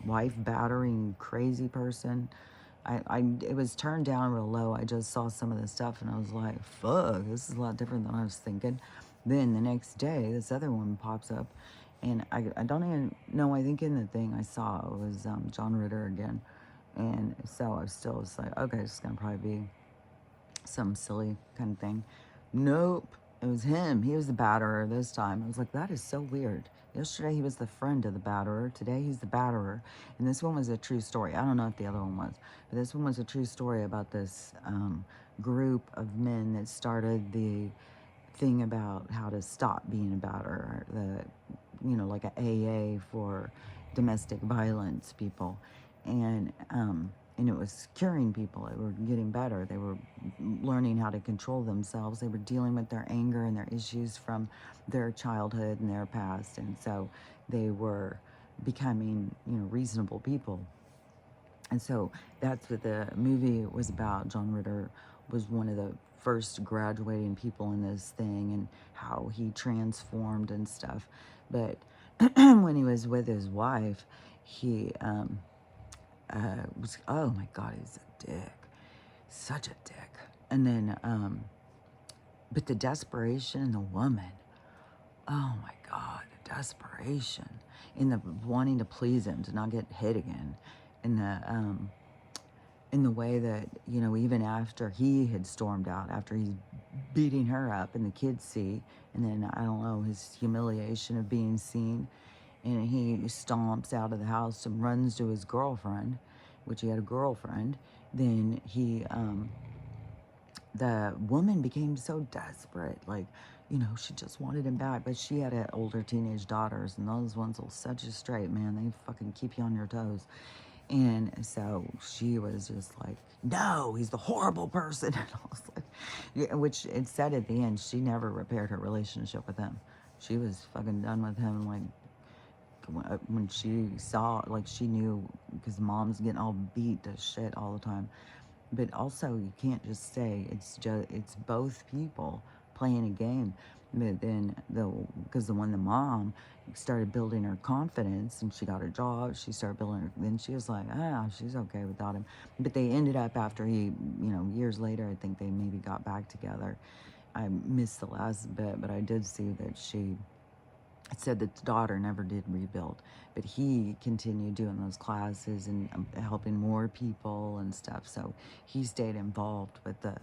[SPEAKER 1] wife battering crazy person. It was turned down real low. I just saw some of the stuff, and I was like, fuck, this is a lot different than I was thinking. Then the next day, this other one pops up, and I don't even know. I think in the thing I saw it was John Ritter again. And so I was still just like, okay, it's going to probably be some silly kind of thing. Nope. It was him. He was the batterer this time. I was like, that is so weird. Yesterday he was the friend of the batterer. Today he's the batterer. And this one was a true story. I don't know if the other one was, but this one was a true story about this group of men that started the thing about how to stop being a batterer. Like a AA for domestic violence people. And it was curing people. They were getting better. They were learning how to control themselves. They were dealing with their anger and their issues from their childhood and their past. And so they were becoming, reasonable people. And so that's what the movie was about. John Ritter was one of the first graduating people in this thing, and how he transformed and stuff. But when he was with his wife, he was, oh my God, he's a dick. Such a dick. And then, but the desperation in the woman, oh my God, the desperation in the wanting to please him, to not get hit again. In the way that, even after he had stormed out, after he's beating her up and the kids see, and then, I don't know, his humiliation of being seen, and he stomps out of the house and runs to his girlfriend, which he had a girlfriend. Then the woman became so desperate, like, she just wanted him back. But she had older teenage daughters, and those ones will set you straight, man. They fucking keep you on your toes. And so she was just like, no, he's the horrible person. And I was like, yeah, which it said at the end, she never repaired her relationship with him. She was fucking done with him, like, when she saw, like, she knew, because mom's getting all beat to shit all the time. But also, you can't just say it's both people playing a game. But then because the mom started building her confidence, and she got a job, she started building her, then she was like, she's okay without him. But they ended up, after he, years later, I think they maybe got back together. I missed the last bit, but I did see that she said that the daughter never did rebuild, but he continued doing those classes and helping more people and stuff. So he stayed involved with the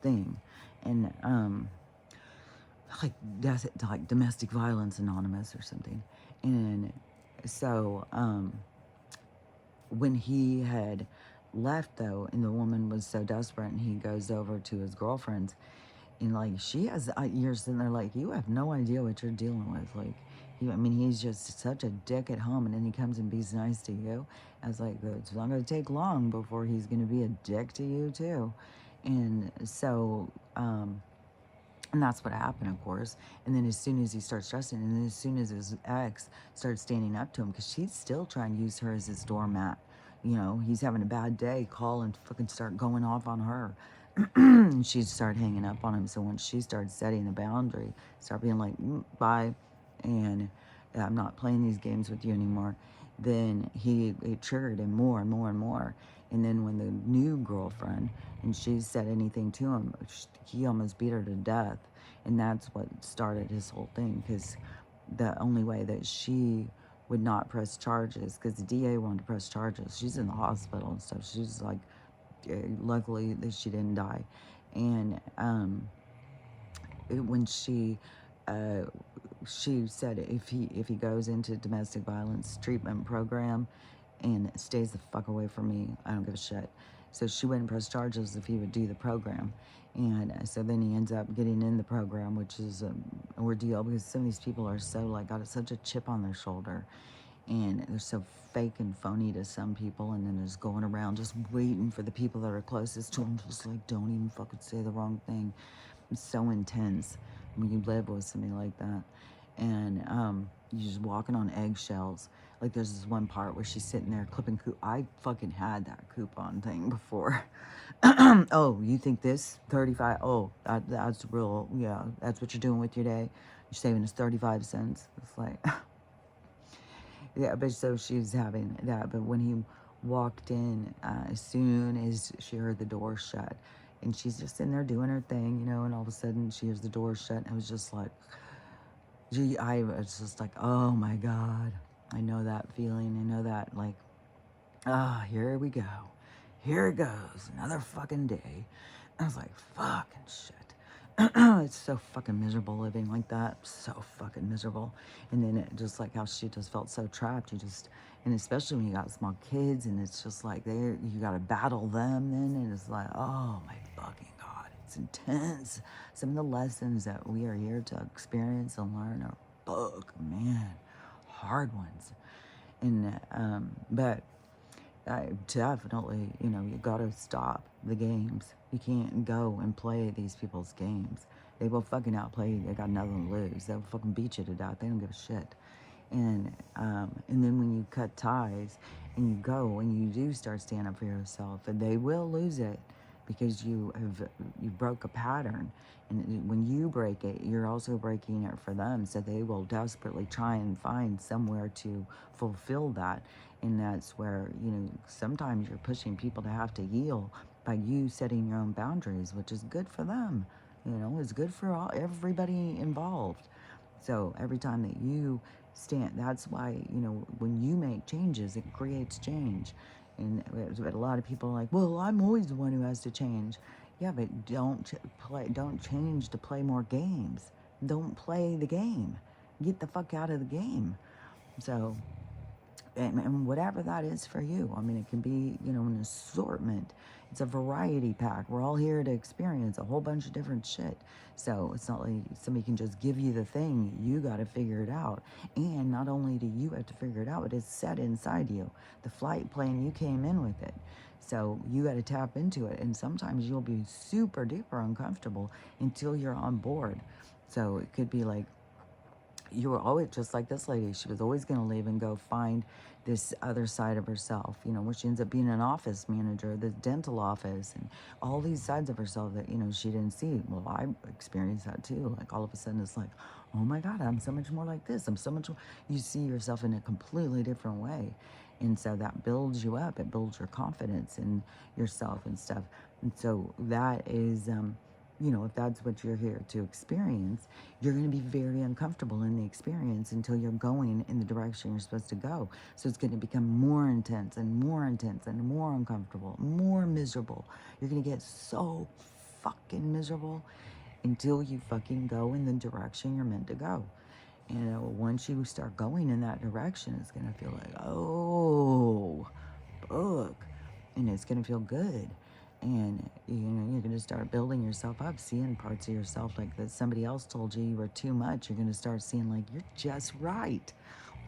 [SPEAKER 1] thing, and like that's like Domestic Violence Anonymous or something. And so when he had left though, and the woman was so desperate, and he goes over to his girlfriend's, and like she has years in there, like you have no idea what you're dealing with. Like, I mean, he's just such a dick at home, and then he comes and be nice to you. I was like, it's not going to take long before he's going to be a dick to you too. And so, and that's what happened, of course. And then as soon as he starts trusting, and then as soon as his ex starts standing up to him, because she's still trying to use her as his doormat. You know, he's having a bad day, call and fucking start going off on her. And she'd start hanging up on him. So once she started setting the boundary, start being like, bye, and I'm not playing these games with you anymore, then it triggered him more and more and more. And then when the new girlfriend, and she said anything to him, he almost beat her to death. And that's what started his whole thing, because the only way that she would not press charges, because the DA wanted to press charges. She's in the hospital and stuff. She's like, luckily that she didn't die. And when she said if he goes into domestic violence treatment program and stays the fuck away from me, I don't give a shit. So she wouldn't press charges if he would do the program. And so then he ends up getting in the program, which is an ordeal, because some of these people are so like got such a chip on their shoulder, and they're so fake and phony to some people, and then just going around just waiting for the people that are closest to them, just like, don't even fucking say the wrong thing. It's so intense when you live with somebody like that. And you're just walking on eggshells. Like there's this one part where she's sitting there clipping I fucking had that coupon thing before. Oh, you think this 35? Oh, that's real. Yeah, that's what you're doing with your day. You're saving us 35 cents. It's like, yeah, but so she's having that. But when he walked in, as soon as she heard the door shut, and she's just in there doing her thing, you know, and all of a sudden she hears the door shut, and it was just like, gee, I was just like, oh my God, I know that feeling. I know that, like, here we go. Here it goes. Another fucking day. I was like, fucking shit. It's so fucking miserable living like that. So fucking miserable. And then it just like how she just felt so trapped. And especially when you got small kids, and it's just like you got to battle them then. And it's like, oh my fucking God, it's intense. Some of the lessons that we are here to experience and learn are, fuck, man, hard ones. And, but I definitely, you know, you gotta stop the games. You can't go and play these people's games. They will fucking outplay you. They got nothing to lose. They'll fucking beat you to death. They don't give a shit. And then when you cut ties and you go and you do start standing up for yourself, and they will lose it, because you broke a pattern. And when you break it, you're also breaking it for them. So they will desperately try and find somewhere to fulfill that. And that's where, you know, sometimes you're pushing people to have to yield by you setting your own boundaries, which is good for them. You know, it's good for everybody involved. So every time that you stand, that's why, you know, when you make changes, it creates change. And a lot of people are like, well, I'm always the one who has to change. Yeah, but don't change to play more games. Don't play the game. Get the fuck out of the game. So, and whatever that is for you. I mean, it can be, you know, an assortment. It's a variety pack. We're all here to experience a whole bunch of different shit. So it's not like somebody can just give you the thing. You got to figure it out. And not only do you have to figure it out, but it's set inside you. The flight plan, you came in with it. So you got to tap into it. And sometimes you'll be super duper uncomfortable until you're on board. So it could be like, you were always just like this lady. She was always going to leave and go find this other side of herself, you know, where she ends up being an office manager, the dental office, and all these sides of herself that, you know, she didn't see. Well, I experienced that too. Like all of a sudden it's like, oh my God, I'm so much more like this. I'm so much more. You see yourself in a completely different way. And so that builds you up. It builds your confidence in yourself and stuff. And so that is, if that's what you're here to experience, you're going to be very uncomfortable in the experience until you're going in the direction you're supposed to go. So it's going to become more intense and more intense and more uncomfortable, more miserable. You're going to get so fucking miserable until you fucking go in the direction you're meant to go. And once you start going in that direction, it's going to feel like, oh, fuck. And it's going to feel good. And, you're going to start building yourself up, seeing parts of yourself like that somebody else told you were too much. You're going to start seeing, like, you're just right.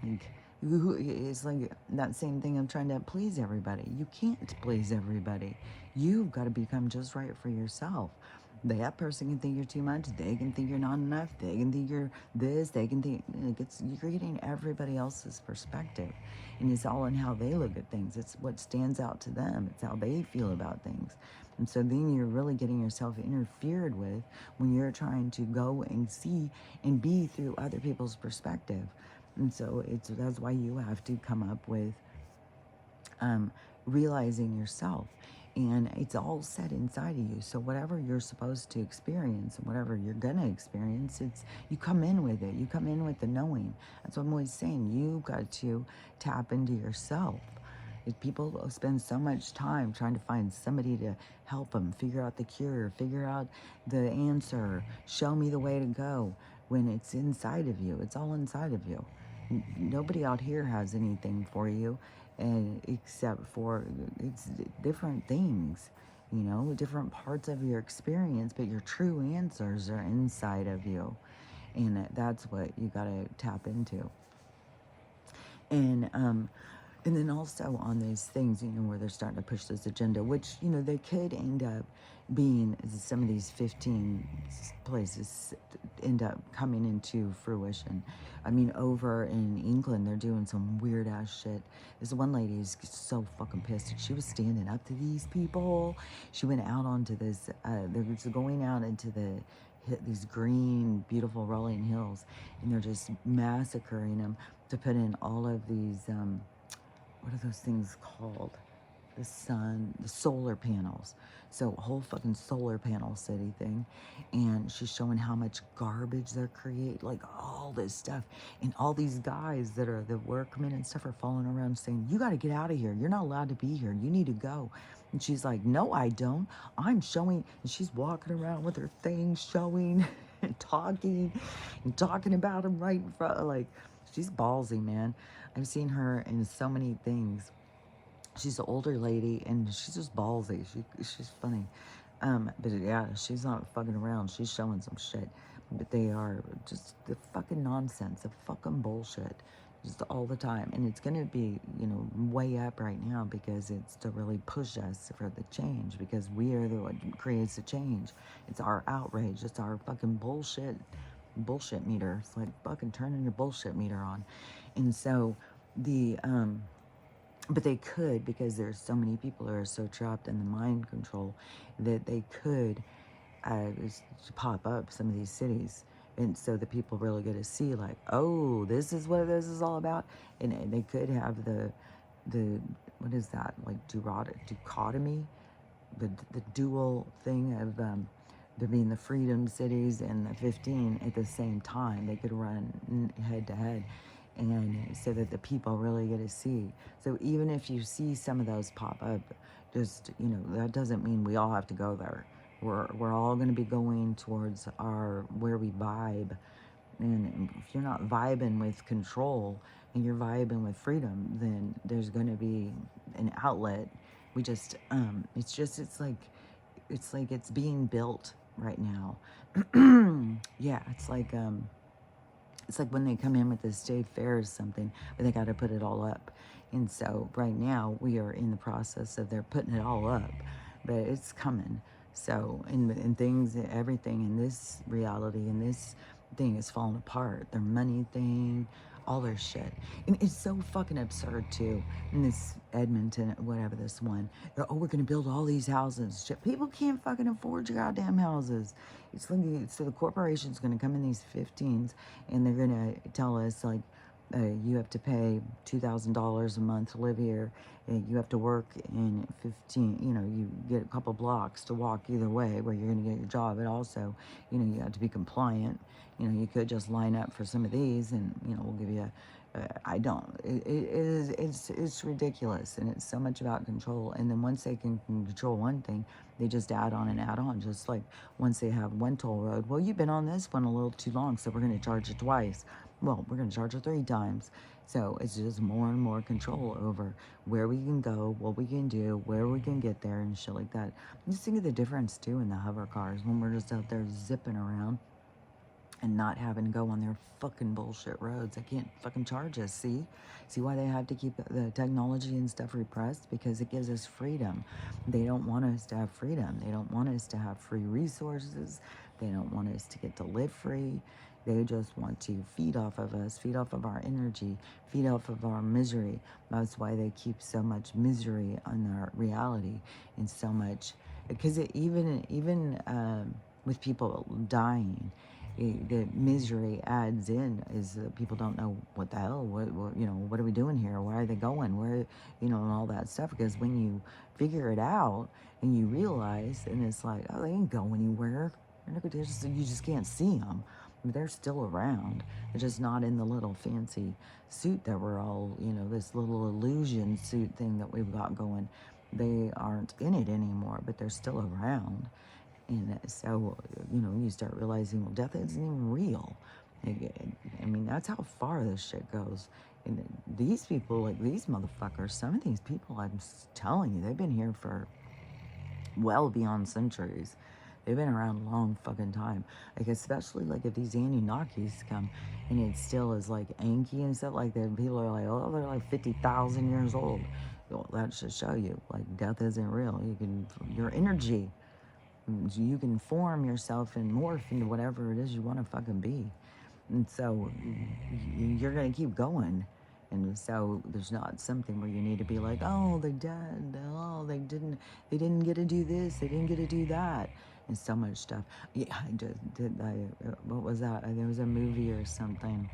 [SPEAKER 1] Like, it's like that same thing of trying to please everybody. You can't please everybody. You've got to become just right for yourself. That person can think you're too much. They can think you're not enough. They can think you're this. They can think you're getting everybody else's perspective, and it's all in how they look at things. It's what stands out to them. It's how they feel about things, and so then you're really getting yourself interfered with when you're trying to go and see and be through other people's perspective. And so that's why you have to come up with realizing yourself. And it's all set inside of you. So whatever you're supposed to experience and whatever you're going to experience, you come in with it. You come in with the knowing. That's what I'm always saying. You've got to tap into yourself. If people spend so much time trying to find somebody to help them figure out the cure, figure out the answer, show me the way to go, when it's inside of you. It's all inside of you. Nobody out here has anything for you, and except for it's different things, different parts of your experience, but your true answers are inside of you, and that's what you got to tap into. And then also on these things, where they're starting to push this agenda, which, they could end up being, some of these 15 places end up coming into fruition. I mean, over in England, they're doing some weird ass shit. This one lady is so fucking pissed. She was standing up to these people. She went out onto this, they're going out into these green, beautiful rolling hills, and they're just massacring them to put in all of these, what are those things called? The solar panels. So a whole fucking solar panel city thing. And she's showing how much garbage they're creating, like all this stuff. And all these guys that are the workmen and stuff are following around saying, you got to get out of here. You're not allowed to be here. You need to go. And she's like, no, I don't. I'm showing. And she's walking around with her thing showing and talking about them right in front. Like, she's ballsy, man. I've seen her in so many things. She's an older lady, and she's just ballsy. She's funny. But yeah, she's not fucking around. She's showing some shit. But they are just the fucking nonsense, the fucking bullshit, just all the time. And it's going to be, way up right now because it's to really push us for the change, because we are the one who creates the change. It's our outrage. It's our fucking bullshit meter. It's like fucking turning your bullshit meter on. And so but they could, because there's so many people who are so trapped in the mind control, that they could pop up some of these cities. And so the people really get to see, like, oh, this is what this is all about. And they could have the what is that, like dichotomy, the dual thing of there being the freedom cities and the 15 at the same time. They could run head to head. And so that the people really get to see. So even if you see some of those pop up, just, that doesn't mean we all have to go there. We're all going to be going towards where we vibe. And if you're not vibing with control and you're vibing with freedom, then there's going to be an outlet. It's like it's being built right now. Yeah, it's like when they come in with the state fair or something, but they got to put it all up. And so right now we are in the process of they're putting it all up, but it's coming. So, and things, everything in this reality, in this thing is falling apart. Their money thing, all their shit. And it's so fucking absurd too. In this Edmonton, whatever this one, we're going to build all these houses. Shit, people can't fucking afford your goddamn houses. So the corporation's going to come in these 15s and they're going to tell us, like, You have to pay $2,000 a month to live here. You have to work in 15, you get a couple blocks to walk either way where you're going to get your job. But also, you have to be compliant. You could just line up for some of these and, we'll give you I don't. It's ridiculous, and it's so much about control. And then once they can control one thing, they just add on and add on. Just like once they have one toll road, well, you've been on this one a little too long, so we're going to charge you twice. Well, we're going to charge you 3 times. So it's just more and more control over where we can go, what we can do, where we can get there, and shit like that. Just think of the difference too in the hover cars when we're just out there zipping around and not having to go on their fucking bullshit roads. They can't fucking charge us, see? See why they have to keep the technology and stuff repressed? Because it gives us freedom. They don't want us to have freedom. They don't want us to have free resources. They don't want us to get to live free. They just want to feed off of us, feed off of our energy, feed off of our misery. That's why they keep so much misery on our reality and so much, because even with people dying, the misery adds in is that people don't know what the hell, what are we doing here? Where are they going? Where, and all that stuff. Because when you figure it out and you realize, and it's like, oh, they ain't go anywhere. You just can't see them. They're still around. They're just not in the little fancy suit that we're all, this little illusion suit thing that we've got going. They aren't in it anymore, but they're still around. And so, you start realizing, well, death isn't even real. I mean, that's how far this shit goes. And these people, like these motherfuckers, some of these people, I'm telling you, they've been here for well beyond centuries. They've been around a long fucking time. Like, especially, like, if these Anunnakis come and it still is, like, Anki and stuff like that, people are like, oh, they're, like, 50,000 years old. Well, that should show you, like, death isn't real. Your energy, you can form yourself and morph into whatever it is you want to fucking be. And so you're going to keep going. And so there's not something where you need to be like, oh, they're dead. Oh, they didn't get to do this. They didn't get to do that. And so much stuff. Yeah, what was that? There was a movie or something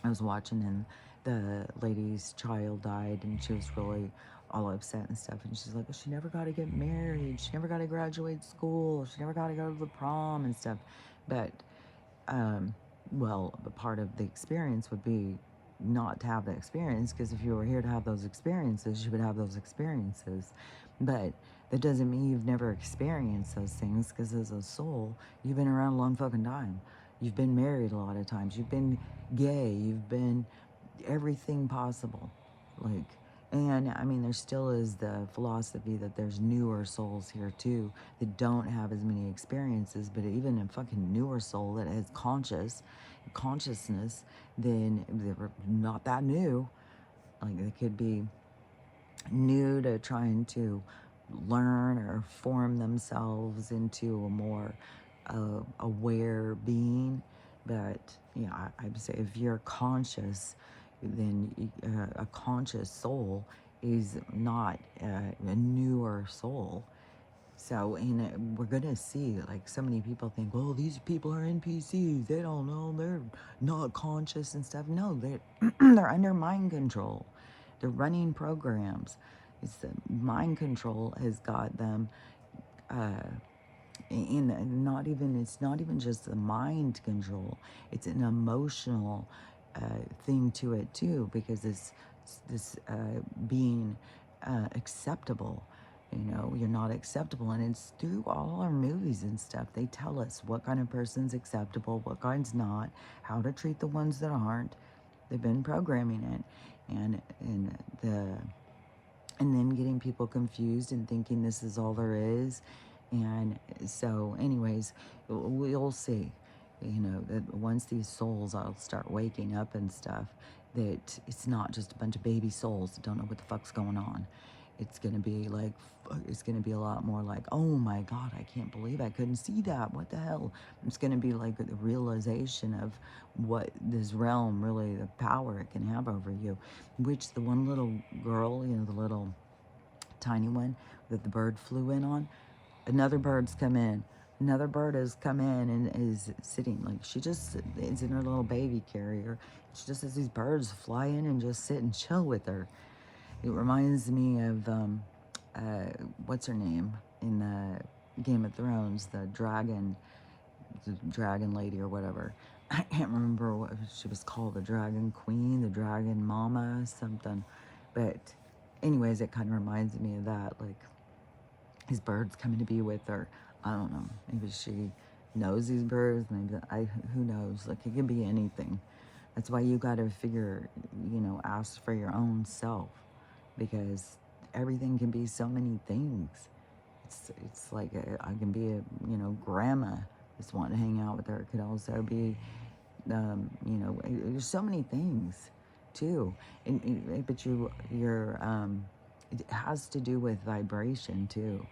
[SPEAKER 1] I was watching, and the lady's child died, and she was really all upset and stuff. And she's like, she never got to get married. She never got to graduate school. She never got to go to the prom and stuff. But, well, part of the experience would be not to have the experience, because if you were here to have those experiences, you would have those experiences. But that doesn't mean you've never experienced those things, because as a soul, you've been around a long fucking time. You've been married a lot of times. You've been gay. You've been everything possible. Like, and I mean, there still is the philosophy that there's newer souls here too that don't have as many experiences, but even a fucking newer soul that has consciousness, then they're not that new. Like, they could be new to trying to learn or form themselves into a more aware being. But yeah, I'd say if you're conscious, then a conscious soul is not a newer soul. So, and we're gonna see, like, so many people think, well, these people are NPCs. They don't know. They're not conscious and stuff. No, they're under mind control. They're running programs. It's the mind control has got them it's not even just the mind control. It's an emotional thing to it too, because this being acceptable. You're not acceptable, and it's through all our movies and stuff. They tell us what kind of person's acceptable, what kind's not, how to treat the ones that aren't. They've been programming it, and then getting people confused and thinking this is all there is. And so, anyways, we'll see. That once these souls all start waking up and stuff, that it's not just a bunch of baby souls that don't know what the fuck's going on. It's gonna be a lot more like, oh my God, I can't believe I couldn't see that. What the hell? It's gonna be like the realization of what this realm really, the power it can have over you. Which the one little girl, the little tiny one that the bird flew in on, another bird's come in. Another bird has come in and is sitting, like she just is in her little baby carrier. She just has these birds fly in and just sit and chill with her. It reminds me of, uh, what's her name in Game of Thrones, the dragon lady or whatever. I can't remember what she was called, the dragon queen, the dragon mama, something. But anyways, it kind of reminds me of that, like these birds coming to be with her. I don't know. Maybe she knows these birds. Maybe who knows? Like it could be anything. That's why you got to figure, ask for your own self, because everything can be so many things. It's like I can be a grandma just wanting to hang out with her. It could also be there's so many things too, but it has to do with vibration too,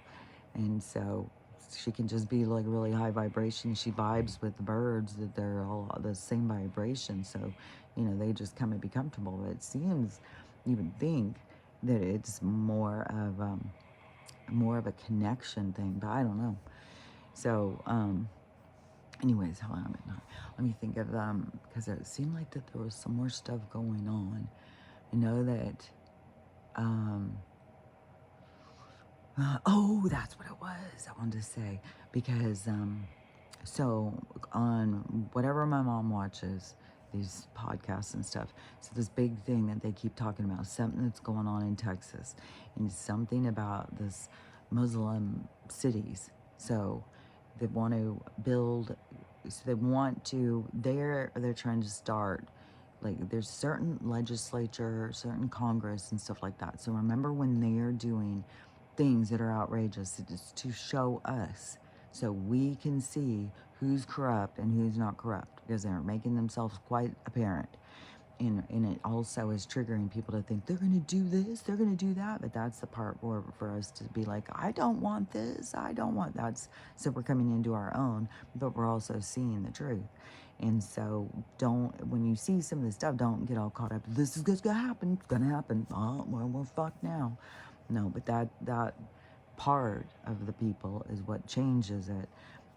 [SPEAKER 1] and so she can just be like really high vibration. She vibes with the birds, that they're all the same vibration, so they just come and be comfortable. But it seems, you would think that it's more of a connection thing, but I don't know. So anyways, hold on a minute. Let me think of because it seemed like that there was some more stuff going on. I know that oh, that's what it was I wanted to say, because so on whatever my mom watches, these podcasts and stuff, so this big thing that they keep talking about, something that's going on in Texas, and something about this Muslim cities. So they want to build, so they want to, they're trying to start, like there's certain legislature, certain Congress and stuff like that. So remember when they're doing things that are outrageous, it's to show us so we can see who's corrupt and who's not corrupt, because they're making themselves quite apparent. And it also is triggering people to think they're going to do this, they're going to do that. But that's the part where for us to be like, I don't want this, I don't want that's. So we're coming into our own, but we're also seeing the truth. And so when you see some of this stuff, don't get all caught up. This is going to happen, it's going to happen. Oh, well, we're fucked now. No, but that part of the people is what changes it.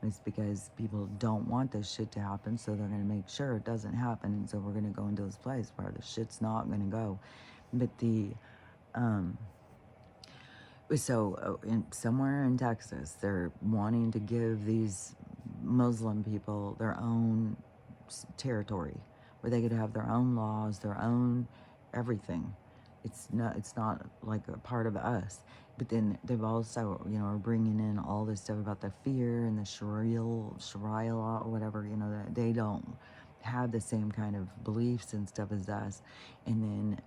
[SPEAKER 1] It's because people don't want this shit to happen, so they're going to make sure it doesn't happen. And so we're going to go into this place where the shit's not going to go. But somewhere in Texas, they're wanting to give these Muslim people their own territory, where they could have their own laws, their own everything. It's not like a part of us. But then they've also, are bringing in all this stuff about the fear and the Sharia law or whatever, that they don't have the same kind of beliefs and stuff as us. And then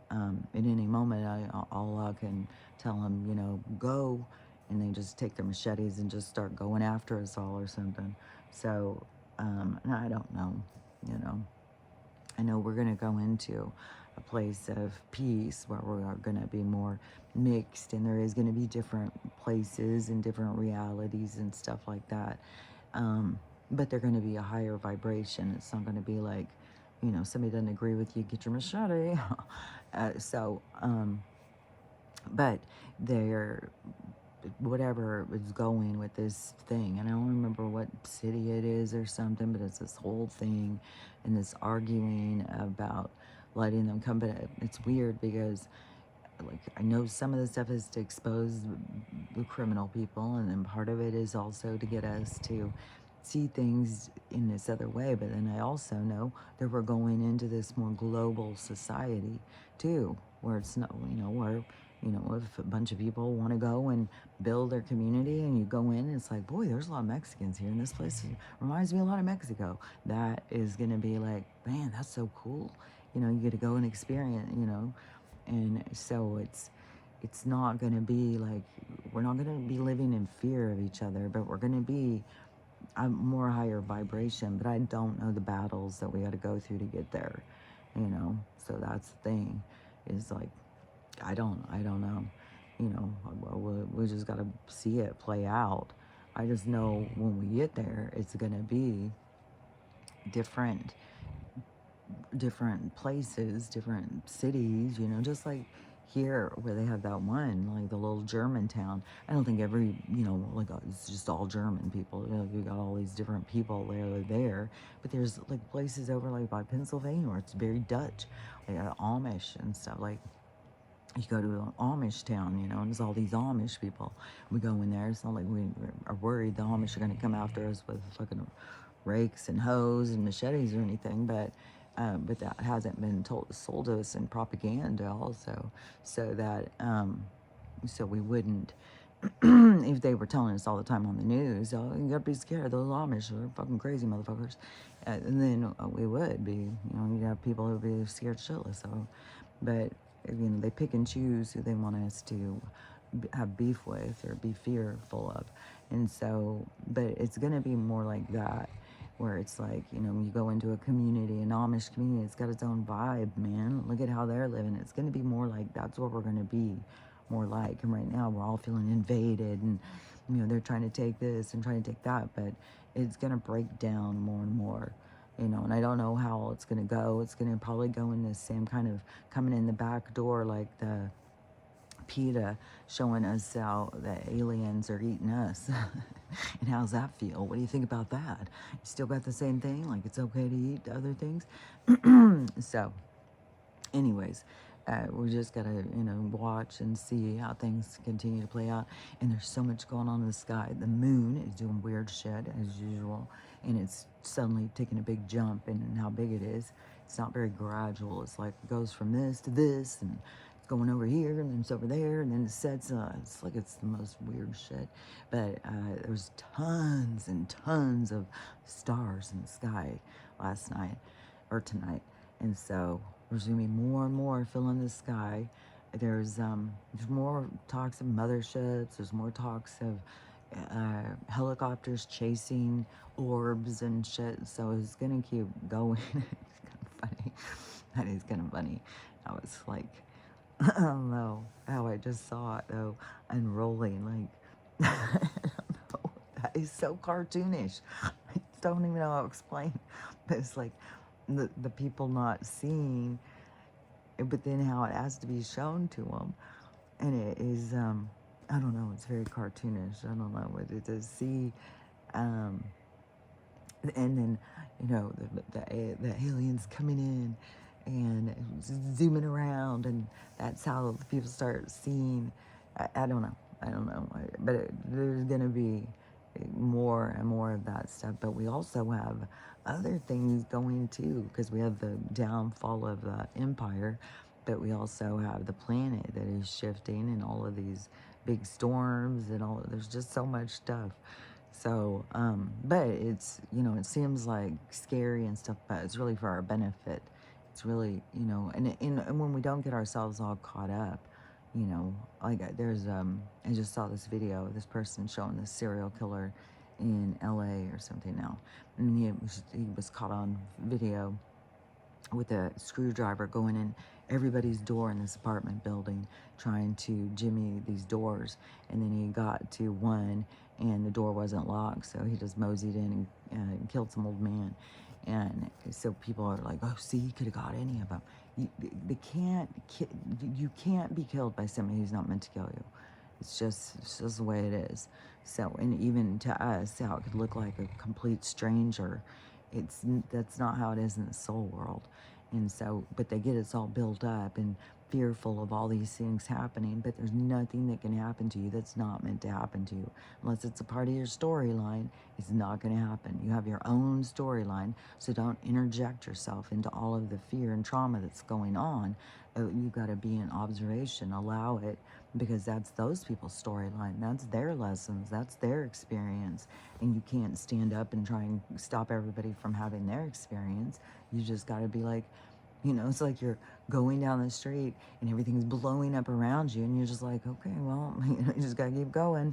[SPEAKER 1] at any moment, Allah can tell them, go, and they just take their machetes and just start going after us all or something. So, I don't know, I know we're going to go into a place of peace where we're going to be more mixed, and there is going to be different places and different realities and stuff like that. But they're going to be a higher vibration. It's not going to be like, somebody doesn't agree with you, get your machete. But they're, whatever is going with this thing, and I don't remember what city it is or something, but it's this whole thing and this arguing about letting them come. But it's weird because, like, I know some of the stuff is to expose the criminal people, and then part of it is also to get us to see things in this other way. But then I also know that we're going into this more global society too, where it's not, where, if a bunch of people want to go and build their community, and you go in, it's like, boy, there's a lot of Mexicans here, and this place reminds me a lot of Mexico. That is going to be like, man, that's so cool. You get to go and experience, and so it's not going to be like, we're not going to be living in fear of each other, but we're going to be a more higher vibration. But I don't know the battles that we got to go through to get there, so that's the thing, is like, I don't know, we just got to see it play out. I just know when we get there, it's going to be different places, different cities, just like here where they have that one, like the little German town. I don't think every, like it's just all German people. You got all these different people there, but there's like places over like by Pennsylvania where it's very Dutch, like Amish and stuff. Like you go to an Amish town, and there's all these Amish people. We go in there. It's not like we are worried the Amish are going to come after us with fucking rakes and hoes and machetes or anything, but that hasn't been sold to us in propaganda also, so that so we wouldn't if they were telling us all the time on the news, oh, you gotta be scared, those Amish are fucking crazy motherfuckers, and then we would be, you'd have people who would be scared shitless. So, but they pick and choose who they want us to have beef with or be fearful of, and so, but it's gonna be more like that, where it's like, you go into a community, an Amish community, it's got its own vibe, man. Look at how they're living. It's going to be more like that's what we're going to be more like. And right now we're all feeling invaded, and, they're trying to take this and trying to take that, but it's going to break down more and more, and I don't know how it's going to go. It's going to probably go in the same kind of coming in the back door, like the PETA showing us how the aliens are eating us. And how's that feel? What do you think about that? You still got the same thing? Like it's okay to eat other things? So, anyways, we just gotta, watch and see how things continue to play out. And there's so much going on in the sky. The moon is doing weird shit as usual, and it's suddenly taking a big jump in how big it is. It's not very gradual. It's like it goes from this to this, and it's going over here, and then it's over there, and then it sets. It's like it's the most weird shit. But there's tons and tons of stars in the sky last night or tonight, and so there's gonna be more and more filling the sky. There's more talks of motherships. There's more talks of helicopters chasing orbs and shit. So it's gonna keep going. It's kind of funny. That is kind of funny. I was like, I don't know how I just saw it though, unrolling. Like, I don't know. That is so cartoonish. I don't even know how to explain. But it's like the people not seeing, but then how it has to be shown to them, and it is I don't know, it's very cartoonish. I don't know what it is. See, and then the aliens coming in and zooming around, and that's how the people start seeing. I don't know, but there's gonna be more and more of that stuff. But we also have other things going too, because we have the downfall of the empire, but we also have the planet that is shifting, and all of these big storms, and all. There's just so much stuff. So, but it's, it seems like scary and stuff, but it's really for our benefit. It's really, and when we don't get ourselves all caught up, like there's, I just saw this video of this person showing this serial killer in LA or something now. And he was caught on video with a screwdriver going in everybody's door in this apartment building, trying to jimmy these doors. And then he got to one, and the door wasn't locked, so he just moseyed in and killed some old man. And so people are like, oh, see, he could have got any of them. You can't be killed by somebody who's not meant to kill you. It's just the way it is. So, and even to us, how it could look like a complete stranger, that's not how it is in the soul world. And so, but they get us all built up and fearful of all these things happening, but there's nothing that can happen to you that's not meant to happen to you. Unless it's a part of your storyline, it's not going to happen. You have your own storyline, so don't interject yourself into all of the fear and trauma that's going on. You've got to be in observation, allow it, because that's those people's storyline. That's their lessons. That's their experience. And you can't stand up and try and stop everybody from having their experience. You just got to be like, it's like you're going down the street and everything's blowing up around you, and you're just like, okay, well, you just got to keep going.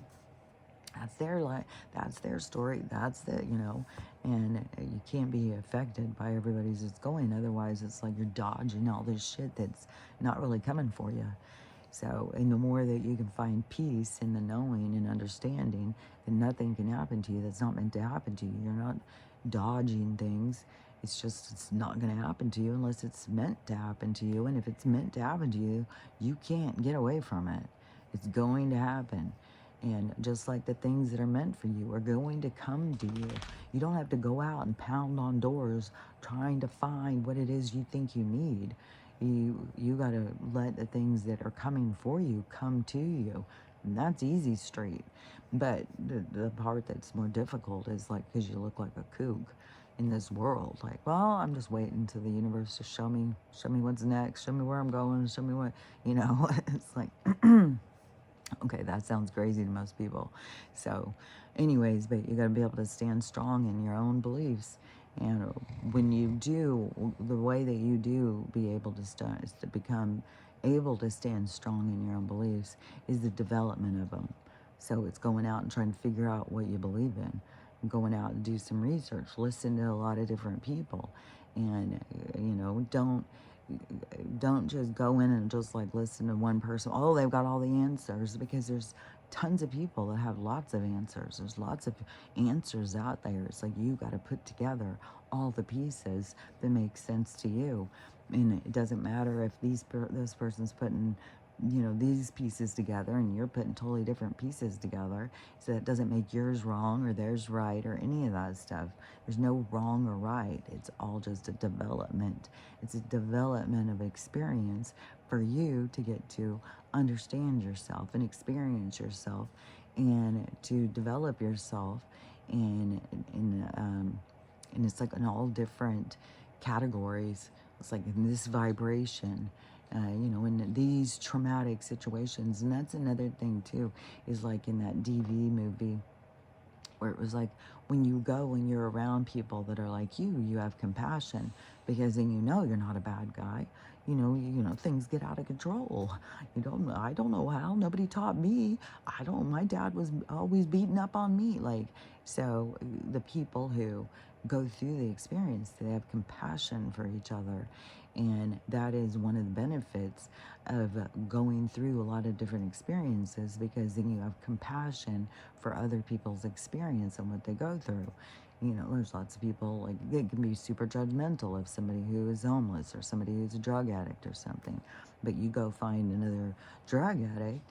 [SPEAKER 1] That's their life. That's their story. That's and you can't be affected by everybody's that's going. Otherwise, it's like you're dodging all this shit that's not really coming for you. So, and the more that you can find peace in the knowing and understanding that nothing can happen to you that's not meant to happen to you. You're not dodging things. It's not going to happen to you unless it's meant to happen to you. And if it's meant to happen to you, you can't get away from it. It's going to happen. And just like the things that are meant for you are going to come to you. You don't have to go out and pound on doors trying to find what it is you think you need. You got to let the things that are coming for you come to you. And that's easy street. But the part that's more difficult is like, because you look like a kook in this world. Like, well, I'm just waiting to the universe to show me what's next, show me where I'm going, show me what, it's like, okay, that sounds crazy to most people. So, anyways, but you got to be able to stand strong in your own beliefs. And when you do, the way that you do be able to start is to become able to stand strong in your own beliefs is the development of them. So it's going out and trying to figure out what you believe in, going out and do some research, listen to a lot of different people, and don't just go in and just like listen to one person. Oh, they've got all the answers, because there's tons of people that have lots of answers. There's lots of answers out there. It's like you got to put together all the pieces that make sense to you. And it doesn't matter if this person's putting these pieces together and you're putting totally different pieces together. So that doesn't make yours wrong or theirs right or any of that stuff. There's no wrong or right. It's all just a development. It's a development of experience for you to get to understand yourself and experience yourself and to develop yourself and it's like in all different categories. It's like in this vibration, in these traumatic situations. And that's another thing too, is like in that DV movie, where it was like, when you go and you're around people that are like you have compassion, because then you're not a bad guy. Things get out of control. I don't know how. Nobody taught me. My dad was always beating up on me. Like, so the people who go through the experience, they have compassion for each other. And that is one of the benefits of going through a lot of different experiences, because then you have compassion for other people's experience and what they go through. There's lots of people, like, they can be super judgmental of somebody who is homeless or somebody who's a drug addict or something. But you go find another drug addict,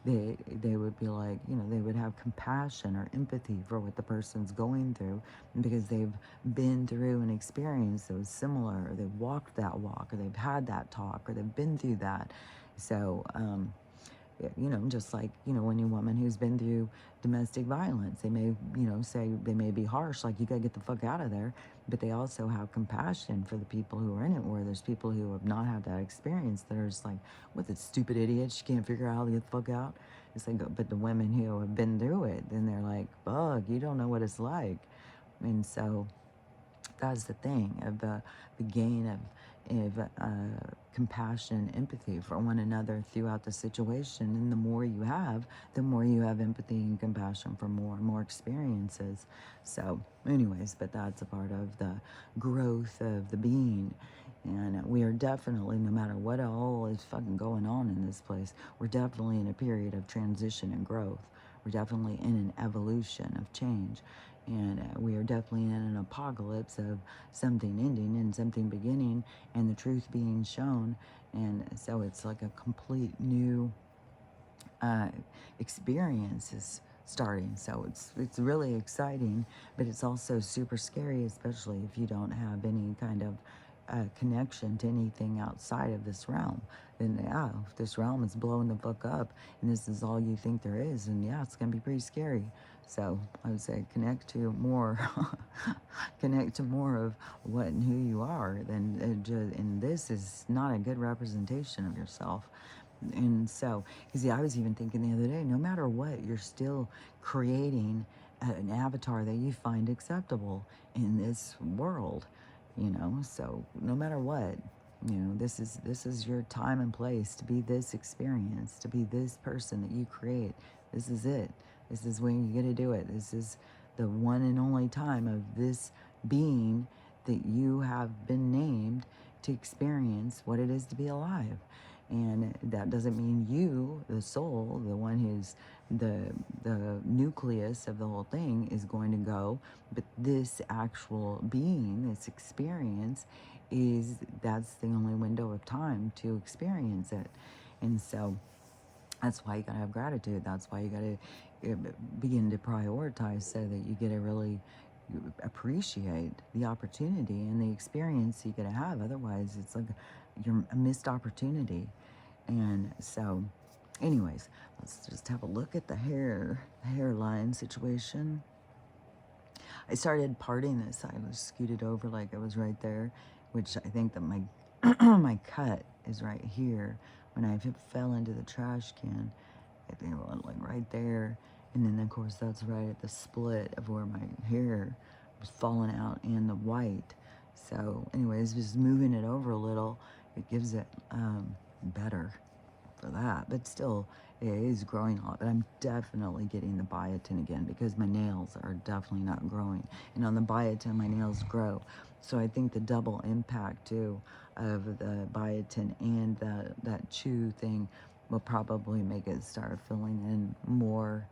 [SPEAKER 1] they would be like, they would have compassion or empathy for what the person's going through, because they've been through an experience that was similar, or they've walked that walk, or they've had that talk, or they've been through that. So, just like, any woman who's been through domestic violence, they may, say, they may be harsh, like, you gotta get the fuck out of there, but they also have compassion for the people who are in it, where there's people who have not had that experience that are just like, what, this stupid idiot, she can't figure out how to get the fuck out. It's like, but the women who have been through it, then they're like, fuck, you don't know what it's like. And so that's the thing of the gain of compassion, empathy for one another throughout the situation. And the more you have empathy and compassion for more and more experiences. So anyways, but that's a part of the growth of the being. And we are definitely, no matter what all is fucking going on in this place, we're definitely in a period of transition and growth. We're definitely in an evolution of change. And we are definitely in an apocalypse of something ending and something beginning, and the truth being shown. And so it's like a complete new experience is starting. So it's really exciting, but it's also super scary, especially if you don't have any kind of connection to anything outside of this realm. Then if this realm is blowing the fuck up and this is all you think there is, and it's gonna be pretty scary. So I would say connect to more connect to more of what and who you are. And this is not a good representation of yourself. And so, because I was even thinking the other day, no matter what, you're still creating an avatar that you find acceptable in this world, So no matter what, this is your time and place to be this experience, to be this person that you create. This is it. This is when you get to do it. This is the one and only time of this being that you have been named to experience what it is to be alive. And that doesn't mean you, the soul, the one who's the the nucleus of the whole thing is going to go, but this actual being, this experience, that's the only window of time to experience it. And so that's why you gotta have gratitude. That's why you gotta begin to prioritize so that you get to really appreciate the opportunity and the experience you get to have. Otherwise, it's like you're a missed opportunity. And so, anyways, let's just have a look at the hairline situation. I started parting this. I was scooted over like I was right there, which I think that my my cut is right here. When I fell into the trash can, I think it went like right there. And then of course that's right at the split of where my hair was falling out and the white. So anyways, just moving it over a little, it gives it better for that. But still, it is growing a lot. But I'm definitely getting the biotin again because my nails are definitely not growing. And on the biotin, my nails grow. So I think the double impact too of the biotin and that chew thing will probably make it start filling in more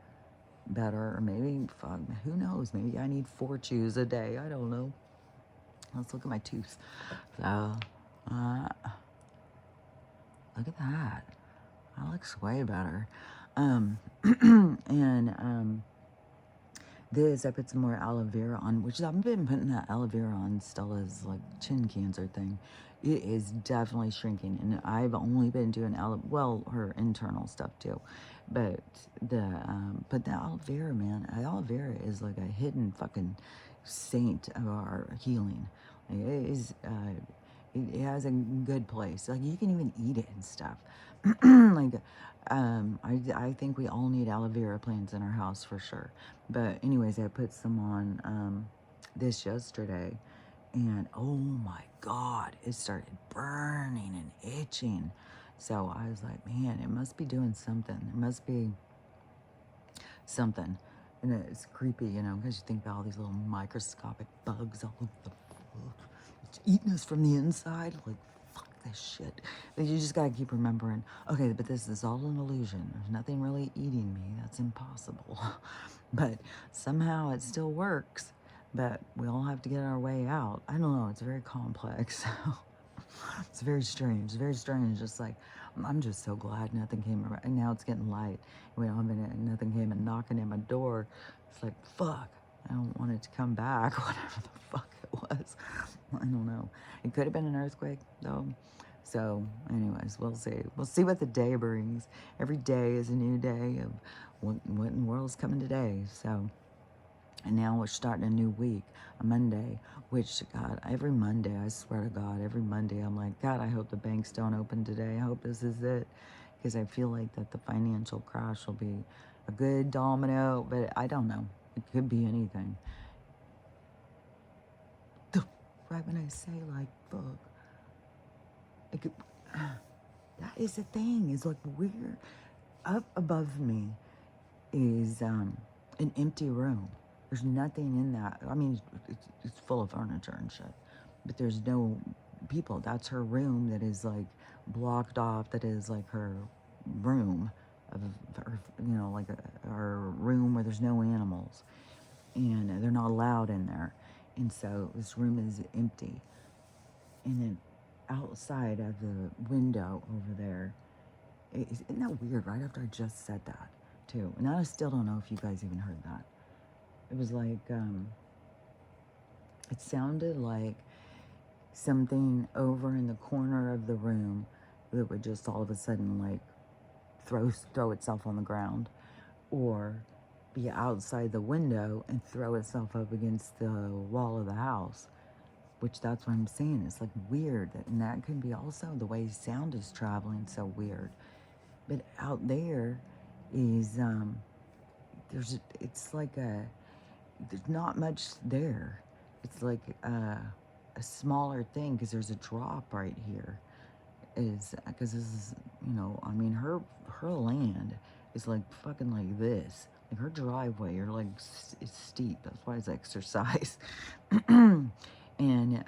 [SPEAKER 1] better. Or maybe, fuck, who knows? Maybe I need 4 chews a day. I don't know. Let's look at my tooth. So, look at that. That looks way better. And this, I put some more aloe vera on, which I've been putting that aloe vera on Stella's like chin cancer thing. It is definitely shrinking, and I've only been doing her internal stuff too, but the aloe vera, man, aloe vera is like a hidden fucking saint of our healing. Like, it is, it has a good place. Like you can even eat it and stuff. Like, I think we all need aloe vera plants in our house for sure. But anyways, I put some on this yesterday, and oh my God, it started burning and itching. So I was like, man, it must be doing something. It must be something. And it's creepy, you know, because you think about all these little microscopic bugs all over the fuck. It's eating us from the inside. Like, fuck this shit. But you just gotta keep remembering, okay, but this is all an illusion. There's nothing really eating me. That's impossible. But somehow it still works. But we all have to get our way out. I don't know. It's very complex. It's very strange. It's very strange. Just like, I'm just so glad nothing came around. And now it's getting light. We don't have any, nothing came and knocking at my door. It's like, fuck. I don't want it to come back. Whatever the fuck it was. I don't know. It could have been an earthquake, though. So, anyways, we'll see. We'll see what the day brings. Every day is a new day of what in the world's coming today. So, and now we're starting a new week, a Monday, which, God, every Monday, I swear to God, every Monday, I'm like, God, I hope the banks don't open today. I hope this is it. Because I feel like that the financial crash will be a good domino, but I don't know. It could be anything. Right when I say, like, fuck, it could, that is the thing, is like, we're, up above me is an empty room. There's nothing in that. I mean, it's full of furniture and shit, but there's no people. That's her room that is like blocked off. That is like her room of her, you know, like her room where there's no animals, and they're not allowed in there. And so this room is empty. And then outside of the window over there, isn't that weird? Right after I just said that, too. And I still don't know if you guys even heard that. It was like, it sounded like something over in the corner of the room that would just all of a sudden, like, throw itself on the ground, or be outside the window and throw itself up against the wall of the house. Which that's what I'm saying. It's like weird. And that can be also the way sound is traveling, so weird. But out there is, it's like there's not much there. It's like a smaller thing because there's a drop right here. Because this is, you know, I mean, her land is like fucking like this. Like her driveway, you're like, it's steep. That's why it's exercise. And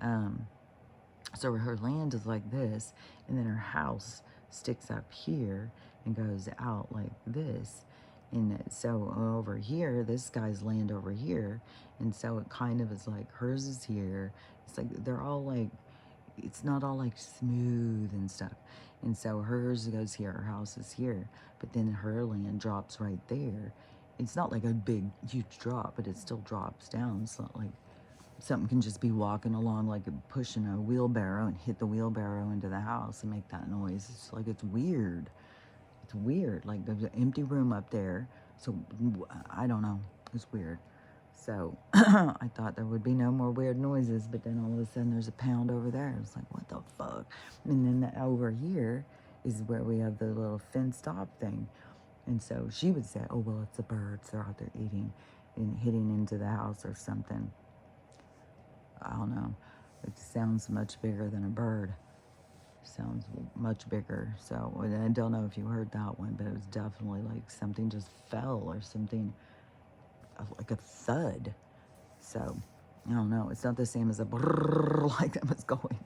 [SPEAKER 1] so her land is like this, and then her house sticks up here and goes out like this. And so over here, this guy's land over here. And so it kind of is like hers is here. It's like they're all like, it's not all like smooth and stuff. And so hers goes here, her house is here. But then her land drops right there. It's not like a big, huge drop, but it still drops down. It's not like something can just be walking along like pushing a wheelbarrow and hit the wheelbarrow into the house and make that noise. It's like, it's weird. It's weird. Like there's an empty room up there. So I don't know. It's weird. So I thought there would be no more weird noises, but then all of a sudden there's a pound over there. It's like, what the fuck? And then over here is where we have the little fenced off thing. And so she would say, oh, well, it's the birds. They're out there eating and hitting into the house or something. I don't know. It sounds much bigger than a bird. Sounds much bigger. So I don't know if you heard that one, but it was definitely like something just fell or something like a thud. So I don't know. It's not the same as a brrrr like that was going,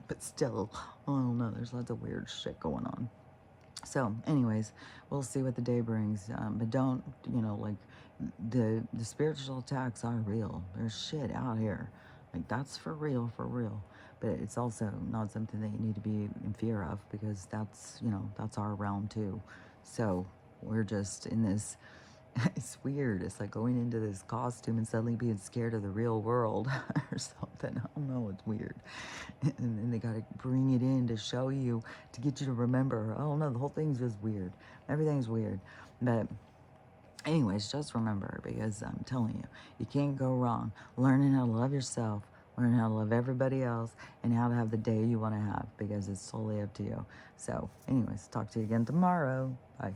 [SPEAKER 1] but still, I don't know. There's lots of weird shit going on. So, anyways, we'll see what the day brings. But don't, like the spiritual attacks are real. There's shit out here. Like that's for real, for real. But it's also not something that you need to be in fear of because that's, that's our realm too. So we're just in this. It's weird. It's like going into this costume and suddenly being scared of the real world or something. I don't know. It's weird. And then they got to bring it in to show you, to get you to remember. I don't know. The whole thing's just weird. Everything's weird. But anyways, just remember, because I'm telling you, you can't go wrong. Learning how to love yourself, learn how to love everybody else, and how to have the day you want to have, because it's totally up to you. So anyways, talk to you again tomorrow. Bye.